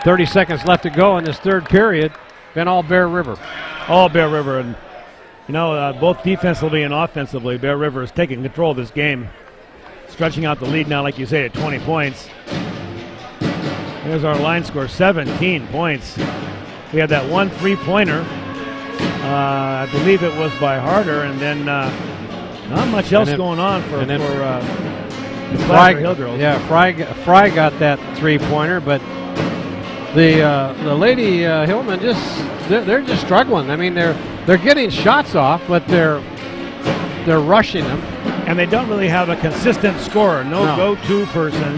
30 seconds left to go in this 3rd period. Been all Bear River. All Bear River. And, both defensively and offensively, Bear River is taking control of this game. Stretching out the lead now, like you say, at 20 points. There's our line score, 17 points. We had that 1 3-pointer. I believe it was by Harder, and then not much else going on for the Placer Hill girls. Yeah, Fry got that 3-pointer, but the Lady Hillmen they're just struggling. I mean, they're getting shots off, but they're rushing them, and they don't really have a consistent scorer. No go-to person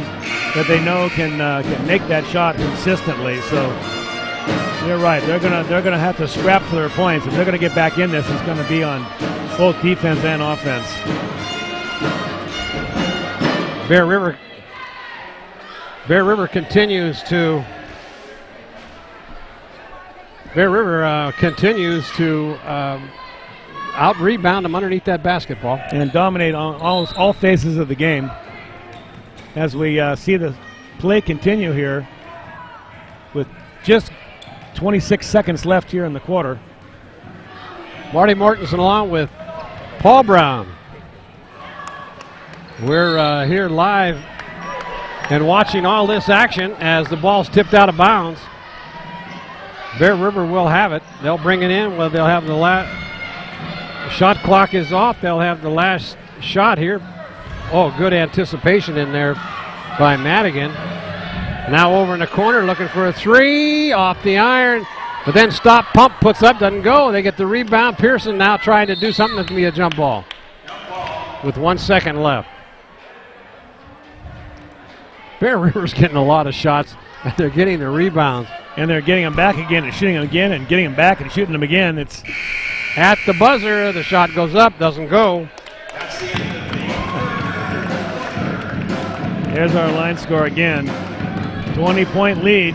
that they know can make that shot consistently. So you're right. They're gonna have to scrap for their points. If they're gonna get back in this, it's gonna be on both defense and offense. Bear River continues to out-rebound them underneath that basketball. And dominate on all phases of the game. As we see the play continue here with just 26 seconds left here in the quarter. Marty Mortensen along with Paul Brown. We're here live and watching all this action as the ball's tipped out of bounds. Bear River will have it. They'll bring it in. Well, they'll have the last shot clock is off. They'll have the last shot here. Oh, good anticipation in there by Madigan. Now over in the corner looking for a 3 off the iron. But then stop, pump, puts up, doesn't go. They get the rebound. Pearson now trying to do something that's going to be a jump ball with 1 second left. Bear River's getting a lot of shots. They're getting the rebounds. And they're getting them back again and shooting them again and getting them back and shooting them again. It's at the buzzer. The shot goes up, doesn't go. There's our line score again. 20-point lead.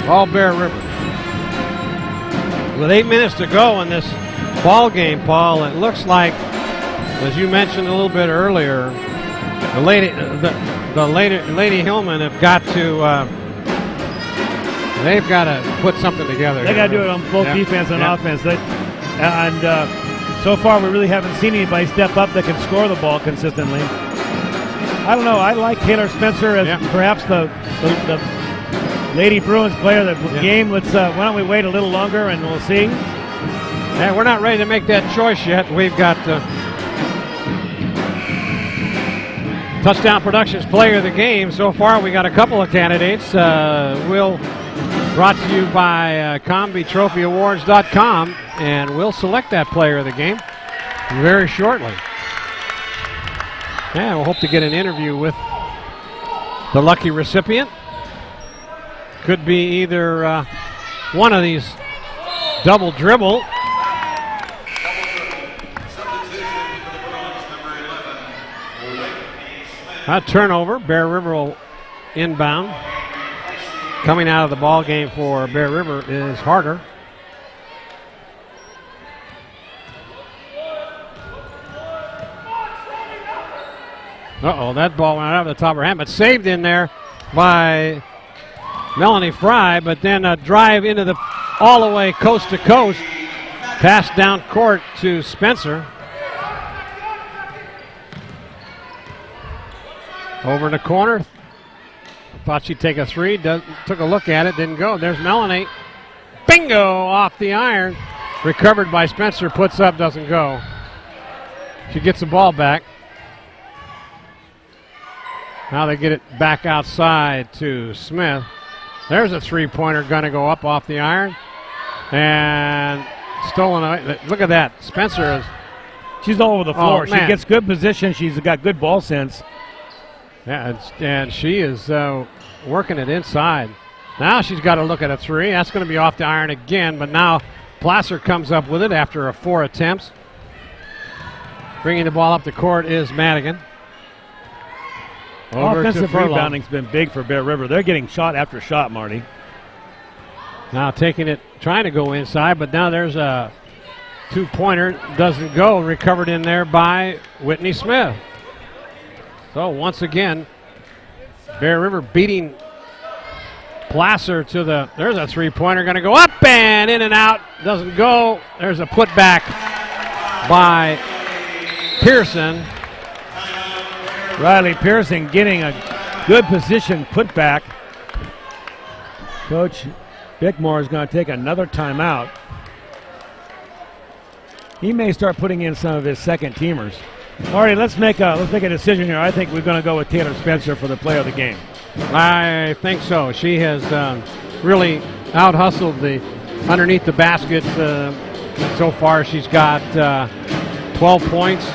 All Bear River. With 8 minutes to go in this ball game, Paul, it looks like, as you mentioned a little bit earlier, the Lady Hillmen have got to they've got to put something together. They got to do it on both defense and offense. So far we really haven't seen anybody step up that can score the ball consistently. I don't know. I like Talore Spencer as perhaps the Lady Bruins player of the game. Let's why don't we wait a little longer and we'll see. Yeah, we're not ready to make that choice yet. We've got Touchdown Productions Player of the Game. So far, we got a couple of candidates. Brought to you by CombiTrophyAwards.com, and we'll select that Player of the Game very shortly. And we'll hope to get an interview with the lucky recipient. Could be either one of these double dribble. A turnover. Bear River will inbound. Coming out of the ball game for Bear River is Harder. Uh-oh, that ball went out of the top of her hand, but saved in there by Melanie Fry, but then a drive into the all the way coast to coast Pass down court to Spencer. Over in the corner. Thought she'd take a three. Took a look at it. Didn't go. There's Melanie. Bingo! Off the iron. Recovered by Spencer. Puts up. Doesn't go. She gets the ball back. Now they get it back outside to Smith. There's a three-pointer going to go up off the iron. And stolen away. Look at that. Spencer is... She's all over the floor. Oh, she gets good position. She's got good ball sense. Yeah, and she is working it inside. Now she's got to look at a three. That's going to be off the iron again, but now Placer comes up with it after 4 attempts. Bringing the ball up the court is Madigan. Offensive rebounding's been big for Bear River. They're getting shot after shot, Marty. Now taking it, trying to go inside, but now there's a two-pointer. Doesn't go. Recovered in there by Whitney Smith. So once again, Bear River beating Placer to the, there's a three-pointer going to go up and in and out. Doesn't go. There's a putback by Pearson. Riley Pearson getting a good position putback. Coach Bickmore is going to take another timeout. He may start putting in some of his second teamers. Marty, let's make a decision here. I think we're going to go with Talore Spencer for the player of the game. I think so. She has really out-hustled the underneath the basket. So far she's got 12 points,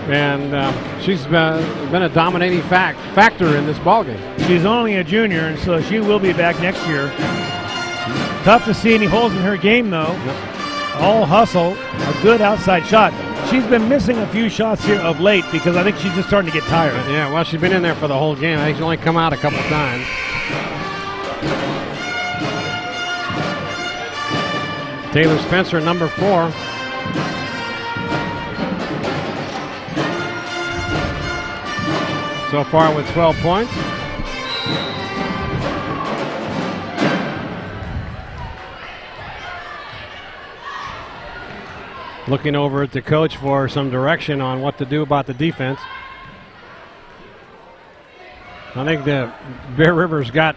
and she's been a dominating factor in this ballgame. She's only a junior, and so she will be back next year. Tough to see any holes in her game, though. Yep. All hustle, a good outside shot. She's been missing a few shots here of late because I think she's just starting to get tired. Yeah, well, she's been in there for the whole game. I think she's only come out a couple times. Talore Spencer, number 4. So far with 12 points. Looking over at the coach for some direction on what to do about the defense. I think the Bear River's got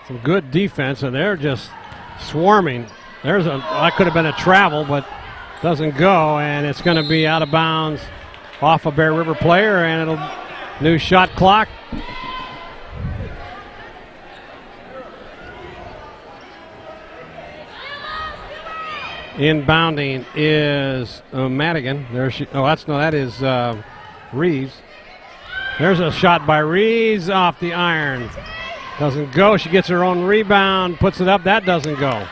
some good defense, and they're just swarming. That could have been a travel, but doesn't go, and it's going to be out of bounds off a Bear River player, and it'll new shot clock. Inbounding is Madigan. That is Reeves. There's a shot by Reeves off the iron. Doesn't go. She gets her own rebound, puts it up. That doesn't go.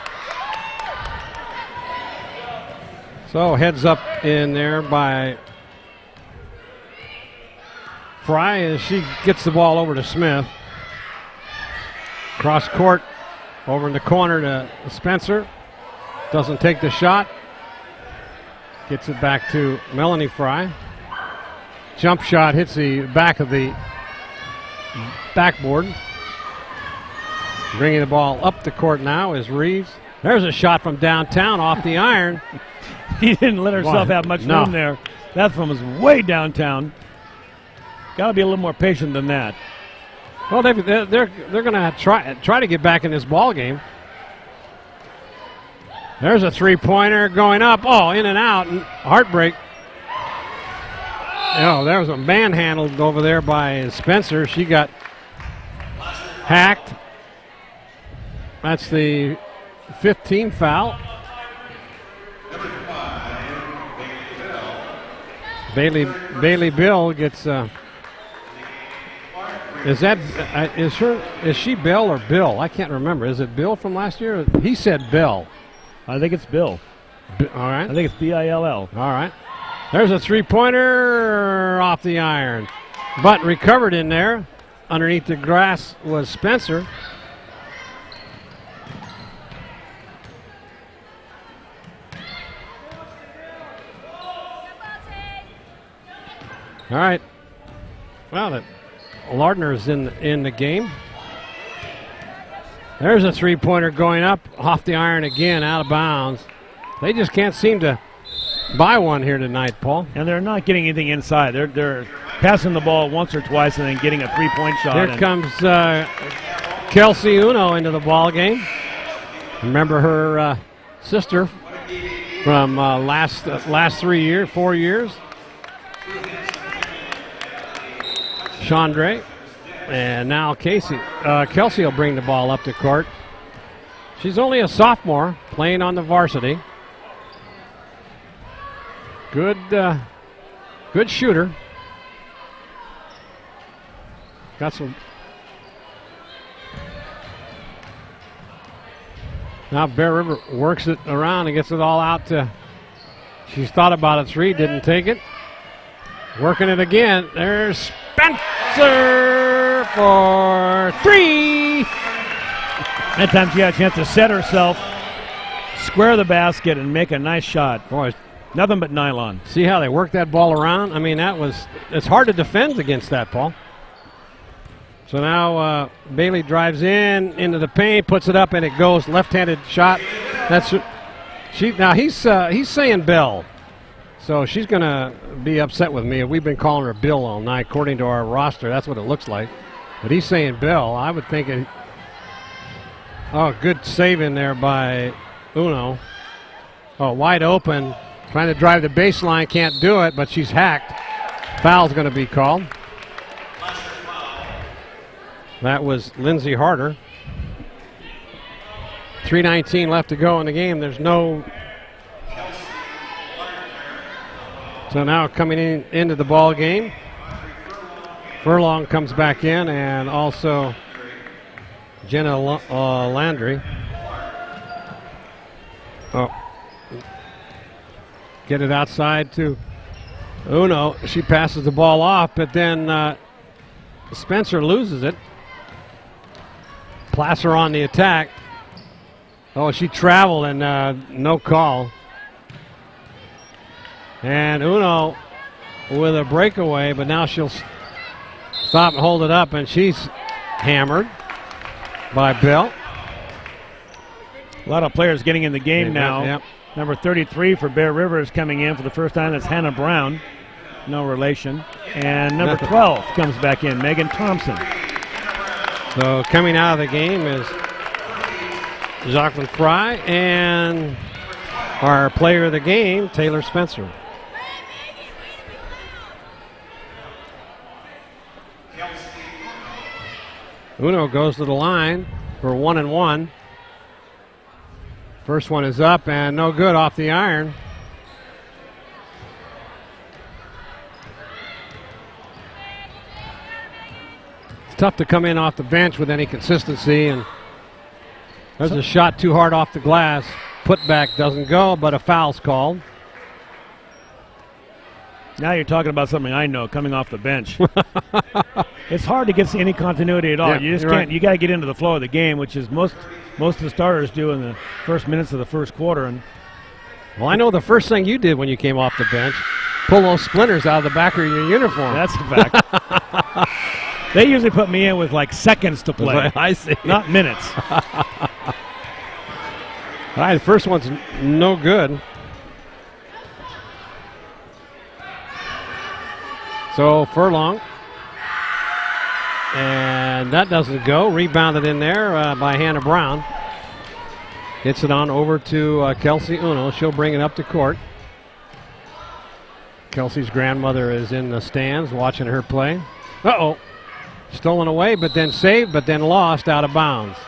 So heads up in there by Fry as she gets the ball over to Smith. Cross court over in the corner to Spencer. Doesn't take the shot. Gets it back to Melanie Fry. Jump shot hits the back of the backboard. Bringing the ball up the court now is Reeves. There's a shot from downtown off the iron. He didn't let herself have much room there. That one was way downtown. Got to be a little more patient than that. Well, they're going to try to get back in this ball game. There's a three-pointer going up. Oh, in and out. And heartbreak. Oh, there was a manhandled over there by Spencer. She got hacked. That's the 15th foul. Bailey Bill gets. Is she Bill or Bill? I can't remember. Is it Bill from last year? He said Bill. I think it's Bill. All right. I think it's Bill. All right. There's a three-pointer off the iron, but recovered in there. Underneath the grass was Spencer. All right. Well, Lardner's in the game. There's a three-pointer going up off the iron again, out of bounds. They just can't seem to buy one here tonight, Paul. And they're not getting anything inside. They're passing the ball once or twice and then getting a three-point shot. Here comes Kelsey Uno into the ball game. Remember her sister from last 4 years. Chandre. And now Kelsey will bring the ball up to court. She's only a sophomore playing on the varsity. Good shooter. Got some. Now Bear River works it around and gets it all out to. She's thought about a three, didn't take it. Working it again. There's Spencer for three. That time she had a chance to set herself, square the basket, and make a nice shot. Boy, nothing but nylon. See how they worked that ball around? I mean, it's hard to defend against that, Paul. So now Bailey drives into the paint, puts it up, and it goes left-handed shot. Now he's saying Bell. So she's going to be upset with me. We've been calling her Bill all night, according to our roster. That's what it looks like. But he's saying Bell. I would think good save in there by Uno. Oh, wide open. Trying to drive the baseline. Can't do it, but she's hacked. Foul's going to be called. That was Lindsay Harder. 3:19 left to go in the game. There's no... So now coming into the ball game, Furlong comes back in, and also Jenna Landry. Oh, get it outside to Uno. She passes the ball off, but then Spencer loses it. Placer on the attack. Oh, she traveled and no call. And Uno with a breakaway, but now she'll stop and hold it up, and she's hammered by Bill. A lot of players getting in the game now. Yep. Number 33 for Bear River is coming in for the first time. That's Hannah Brown, no relation. And number 12 comes back in, Megan Thompson. So coming out of the game is Jacqueline Fry and our player of the game, Talore Spencer. Uno goes to the line for 1-1. First one is up and no good off the iron. It's tough to come in off the bench with any consistency, and there's a shot too hard off the glass. Putback doesn't go, but a foul's called. Now you're talking about something I know, coming off the bench. It's hard to get any continuity at all. Yeah, You just you're can't. right. You got to get into the flow of the game, which is most of the starters do in the first minutes of the first quarter. And Well, I know the first thing you did when you came off the bench, pull those splinters out of the back of your uniform. that's a fact. They usually put me in with like seconds to play. I see. Not minutes. All right, the first one's no good. So Furlong. And that doesn't go. Rebounded in there by Hannah Brown. Gets it on over to Kelsey Uno. She'll bring it up to court. Kelsey's grandmother is in the stands watching her play. Uh-oh. Stolen away, but then saved, but then lost out of bounds.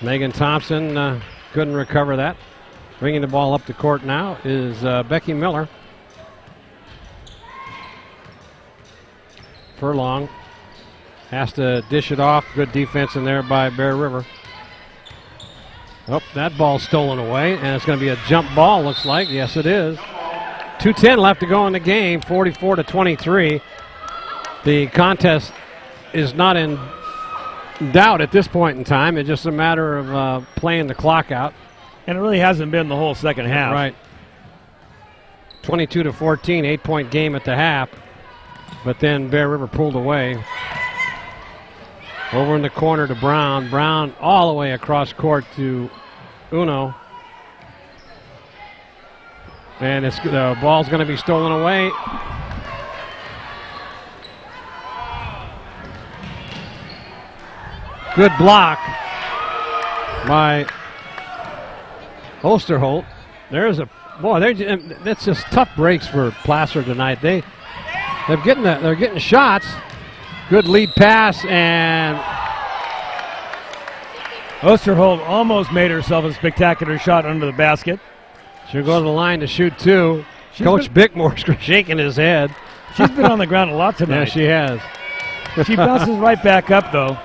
Megan Thompson couldn't recover that. Bringing the ball up to court now is Becky Miller. Furlong has to dish it off. Good defense in there by Bear River. Oh, that ball's stolen away, and it's going to be a jump ball, looks like. Yes, it is. 2:10 left to go in the game, 44-23. The contest is not in doubt at this point in time. It's just a matter of playing the clock out. And it really hasn't been the whole second half. Right. 22-14, 8-point game at the half. But then Bear River pulled away. Over in the corner to Brown. Brown all the way across court to Uno. And the ball's going to be stolen away. Good block by Osterholt. There's that's just tough breaks for Placer tonight. They're getting shots. Good lead pass, and Osterholt almost made herself a spectacular shot under the basket. She'll go to the line to shoot two. Coach Bickmore's shaking his head. She's been on the ground a lot tonight. Yeah, she has. She bounces right back up, though.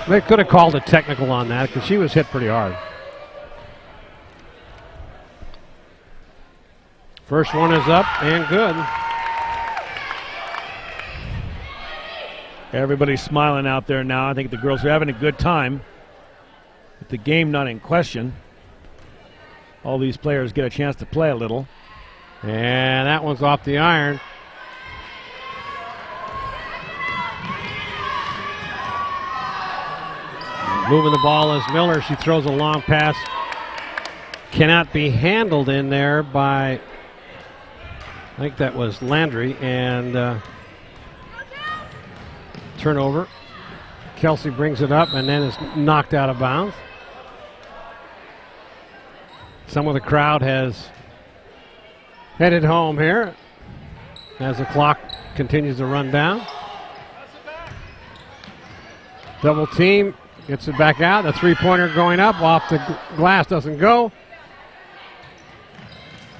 They could have called a technical on that because she was hit pretty hard. First one is up and good. Everybody's smiling out there now. I think the girls are having a good time. With the game not in question, all these players get a chance to play a little. And that one's off the iron. Moving the ball is Miller. She throws a long pass. Cannot be handled in there by, I think that was Landry, and turnover. Kelsey brings it up and then is knocked out of bounds. Some of the crowd has headed home here as the clock continues to run down. Double team, gets it back out. The three-pointer going up, off the glass, doesn't go.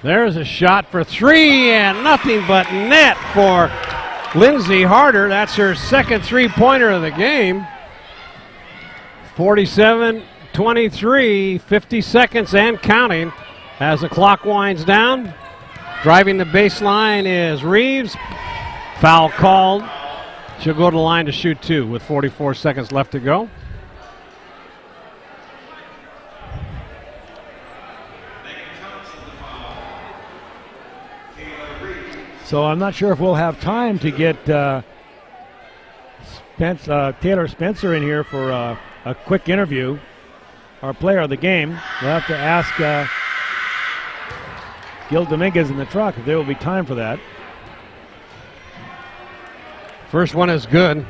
There's a shot for three, and nothing but net for Lindsay Harder. That's her second three-pointer of the game. 47-23, 50 seconds and counting as the clock winds down. Driving the baseline is Reeves. Foul called. She'll go to the line to shoot two with 44 seconds left to go. So I'm not sure if we'll have time to get Talore Spencer in here for a quick interview. Our player of the game. We'll have to ask Gil Dominguez in the truck if there will be time for that. First one is good.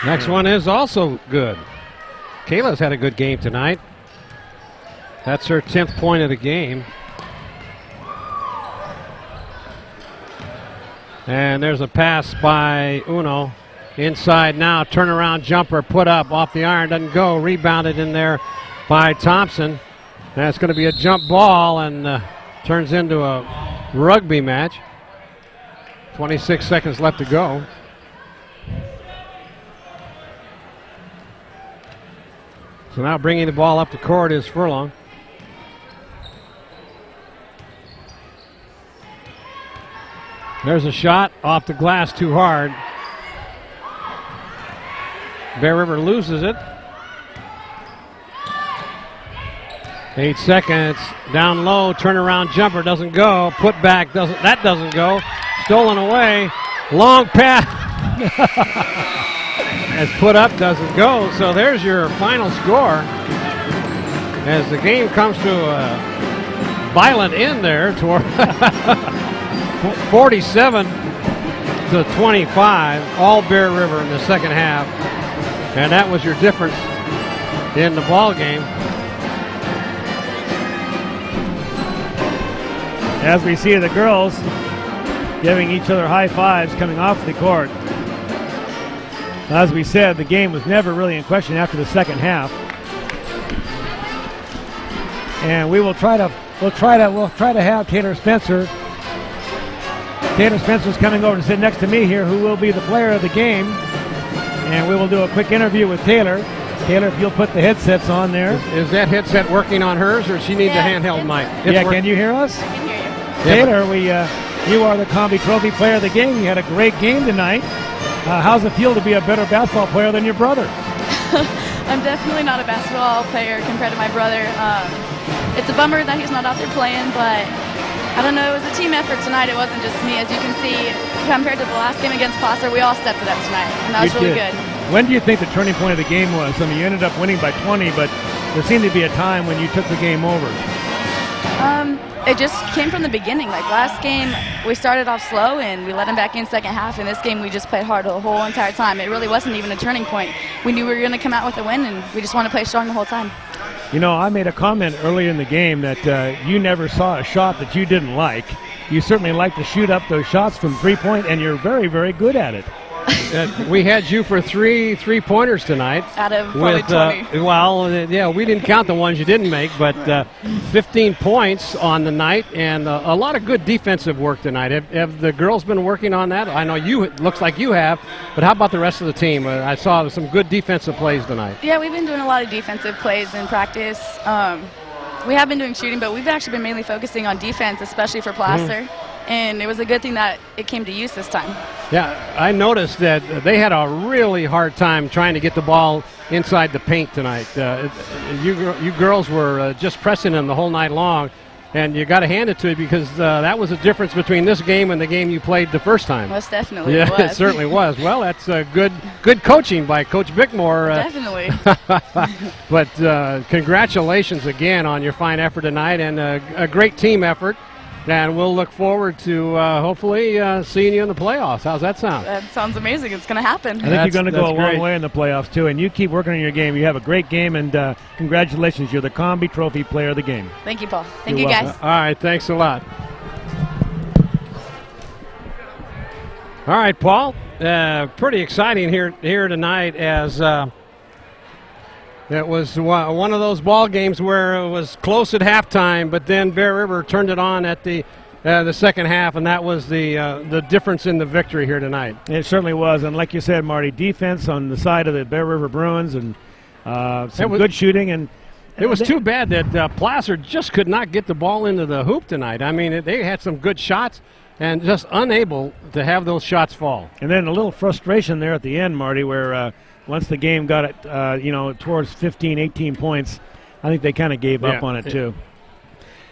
Next one is also good. Kayla's had a good game tonight. That's her 10th point of the game. And there's a pass by Uno. Inside now, turnaround jumper put up off the iron, doesn't go. Rebounded in there by Thompson. That's going to be a jump ball and turns into a rugby match. 26 seconds left to go. So now bringing the ball up the court is Furlong. There's a shot off the glass too hard. Bear River loses it. 8 seconds. Down low, turnaround jumper doesn't go. Put back doesn't go. Stolen away. Long pass. As put up doesn't go. So there's your final score. As the game comes to a violent end there toward 47-25. All Bear River in the second half. And that was your difference in the ball game. As we see the girls giving each other high fives coming off the court. As we said, the game was never really in question after the second half. And we'll try to have Talore Spencer. Talore Spencer's coming over to sit next to me here, who will be the player of the game. And we will do a quick interview with Talore. Talore, if you'll put the headsets on there. Is that headset working on hers, or does she need the handheld mic? Can you hear us? I can hear you. Talore, you are the Combi Trophy player of the game. You had a great game tonight. How's it feel to be a better basketball player than your brother? I'm definitely not a basketball player compared to my brother. It's a bummer that he's not out there playing, but I don't know. It was a team effort tonight. It wasn't just me. As you can see, compared to the last game against Placer, we all stepped it up tonight, and that was really good. When do you think the turning point of the game was? I mean, you ended up winning by 20, but there seemed to be a time when you took the game over. It just came from the beginning. Like last game, we started off slow and we let them back in second half. And this game, we just played hard the whole entire time. It really wasn't even a turning point. We knew we were going to come out with a win, and we just wanted to play strong the whole time. You know, I made a comment earlier in the game that you never saw a shot that you didn't like. You certainly like to shoot up those shots from three-point, and you're very, very good at it. We had you for three-pointers tonight. Out of probably 20. Yeah, we didn't count the ones you didn't make, but 15 points on the night, and a lot of good defensive work tonight. Have the girls been working on that? I know it looks like you have, but how about the rest of the team? I saw some good defensive plays tonight. Yeah, we've been doing a lot of defensive plays in practice. We have been doing shooting, but we've actually been mainly focusing on defense, especially for Placer. And it was a good thing that it came to use this time. Yeah, I noticed that they had a really hard time trying to get the ball inside the paint tonight. You girls were just pressing them the whole night long, and you got to hand it to you because that was the difference between this game and the game you played the first time. Most definitely. Yeah, it certainly was. Well, that's good coaching by Coach Bickmore. Definitely. But congratulations again on your fine effort tonight and a great team effort. And we'll look forward to hopefully seeing you in the playoffs. How's that sound? That sounds amazing. It's going to happen. I think you're going to go a long way in the playoffs, too. And you keep working on your game. You have a great game, and congratulations. You're the Comby Trophy Player of the Game. Thank you, Paul. Thank You're you, welcome. guys. All right, thanks a lot. All right, Paul. Pretty exciting here tonight as it was one of those ball games where it was close at halftime, but then Bear River turned it on at the second half, and that was the difference in the victory here tonight. It certainly was, and like you said, Marty, defense on the side of the Bear River Bruins and some good shooting. And it was too bad that Placer just could not get the ball into the hoop tonight. I mean, they had some good shots and just unable to have those shots fall. And then a little frustration there at the end, Marty, where once the game got it, towards 15, 18 points, I think they kind of gave up on it too.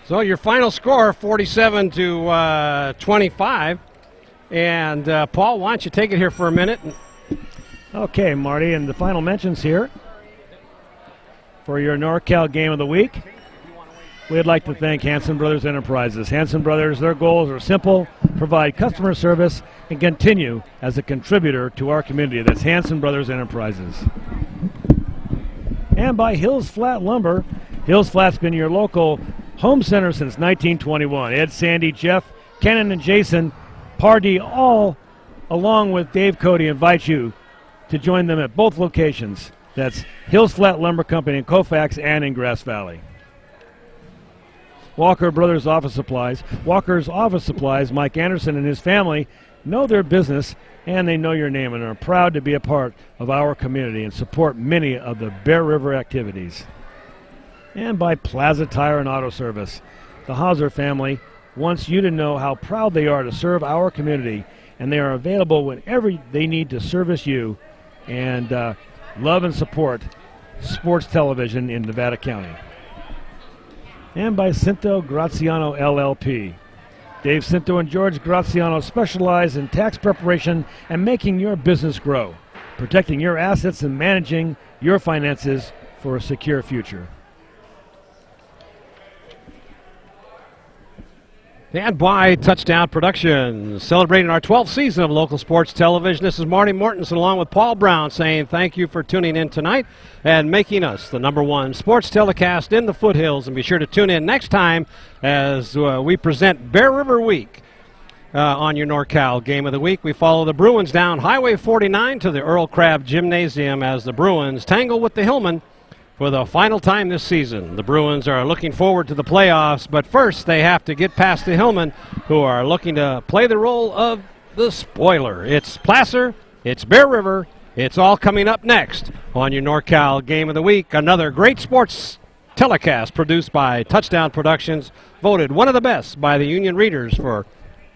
So your final score, 47 to 25. And Paul, why don't you take it here for a minute? Okay, Marty, and the final mentions here for your NorCal Game of the Week. We'd like to thank Hanson Brothers Enterprises. Hanson Brothers, their goals are simple: provide customer service and continue as a contributor to our community. That's Hanson Brothers Enterprises. And by Hills Flat Lumber. Hills Flat's been your local home center since 1921. Ed, Sandy, Jeff, Kenan, and Jason Pardee, all along with Dave Cody, invite you to join them at both locations. That's Hills Flat Lumber Company in Colfax and in Grass Valley. Walker Brothers Office Supplies. Walker's Office Supplies, Mike Anderson and his family know their business and they know your name and are proud to be a part of our community and support many of the Bear River activities. And by Plaza Tire and Auto Service. The Hauser family wants you to know how proud they are to serve our community, and they are available whenever they need to service you and love and support sports television in Nevada County. And by Cinto Graziano LLP. Dave Cinto and George Graziano specialize in tax preparation and making your business grow, protecting your assets and managing your finances for a secure future. And by Touchdown Productions, celebrating our 12th season of local sports television. This is Marty Mortensen along with Paul Brown saying thank you for tuning in tonight and making us the #1 sports telecast in the foothills. And be sure to tune in next time as we present Bear River Week on your NorCal Game of the Week. We follow the Bruins down Highway 49 to the Earl Crabb Gymnasium as the Bruins tangle with the Hillmen for the final time this season. The Bruins are looking forward to the playoffs, but first they have to get past the Hillmen, who are looking to play the role of the spoiler. It's Placer, it's Bear River, it's all coming up next on your NorCal Game of the Week. Another great sports telecast produced by Touchdown Productions, voted one of the best by the Union Readers for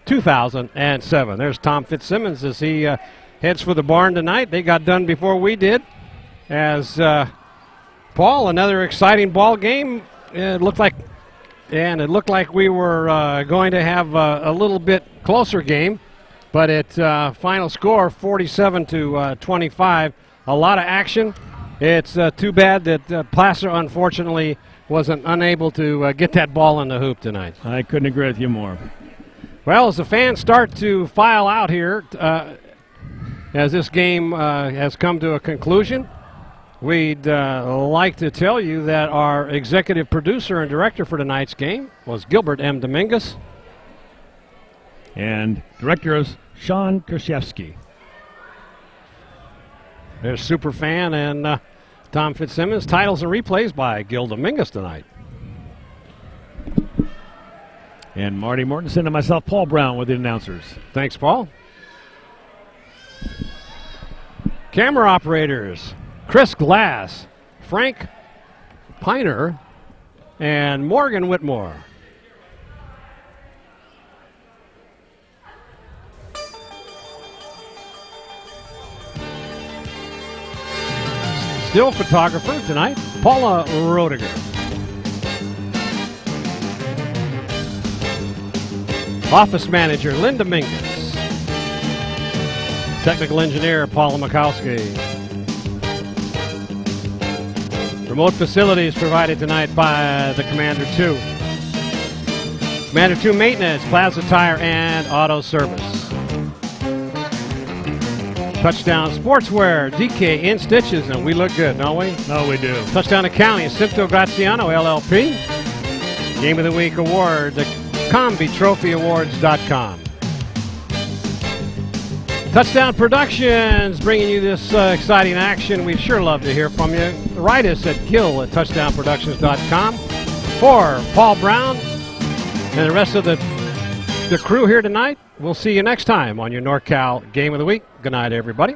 2007. There's Tom Fitzsimmons as he heads for the barn tonight. They got done before we did, as Paul, another exciting ball game. It looked like we were going to have a little bit closer game, but at final score 47-25. A lot of action. It's too bad that Placer unfortunately wasn't unable to get that ball in the hoop tonight. I couldn't agree with you more. Well, as the fans start to file out here, as this game has come to a conclusion, we'd like to tell you that our executive producer and director for tonight's game was Gilbert M. Dominguez. And director is Sean Krzyzewski. There's Superfan and Tom Fitzsimmons. Titles and replays by Gil Dominguez tonight. And Marty Mortensen and myself, Paul Brown, with the announcers. Thanks, Paul. Camera operators, Chris Glass, Frank Piner, and Morgan Whitmore. Still photographer tonight, Paula Rodiger. Office manager, Linda Mingus. Technical engineer, Paula Mikowski. Remote facilities provided tonight by the Commander 2. Commander 2 maintenance, Plaza Tire and Auto Service. Touchdown Sportswear, DK in stitches, and we look good, don't we? No, we do. Touchdown Accounting, Cinto Graziano, LLP. Game of the Week Award, the CombiTrophyAwards.com. Touchdown Productions, bringing you this exciting action. We'd sure love to hear from you. Write us at gil@touchdownproductions.com. For Paul Brown and the rest of the crew here tonight, we'll see you next time on your NorCal Game of the Week. Good night, everybody.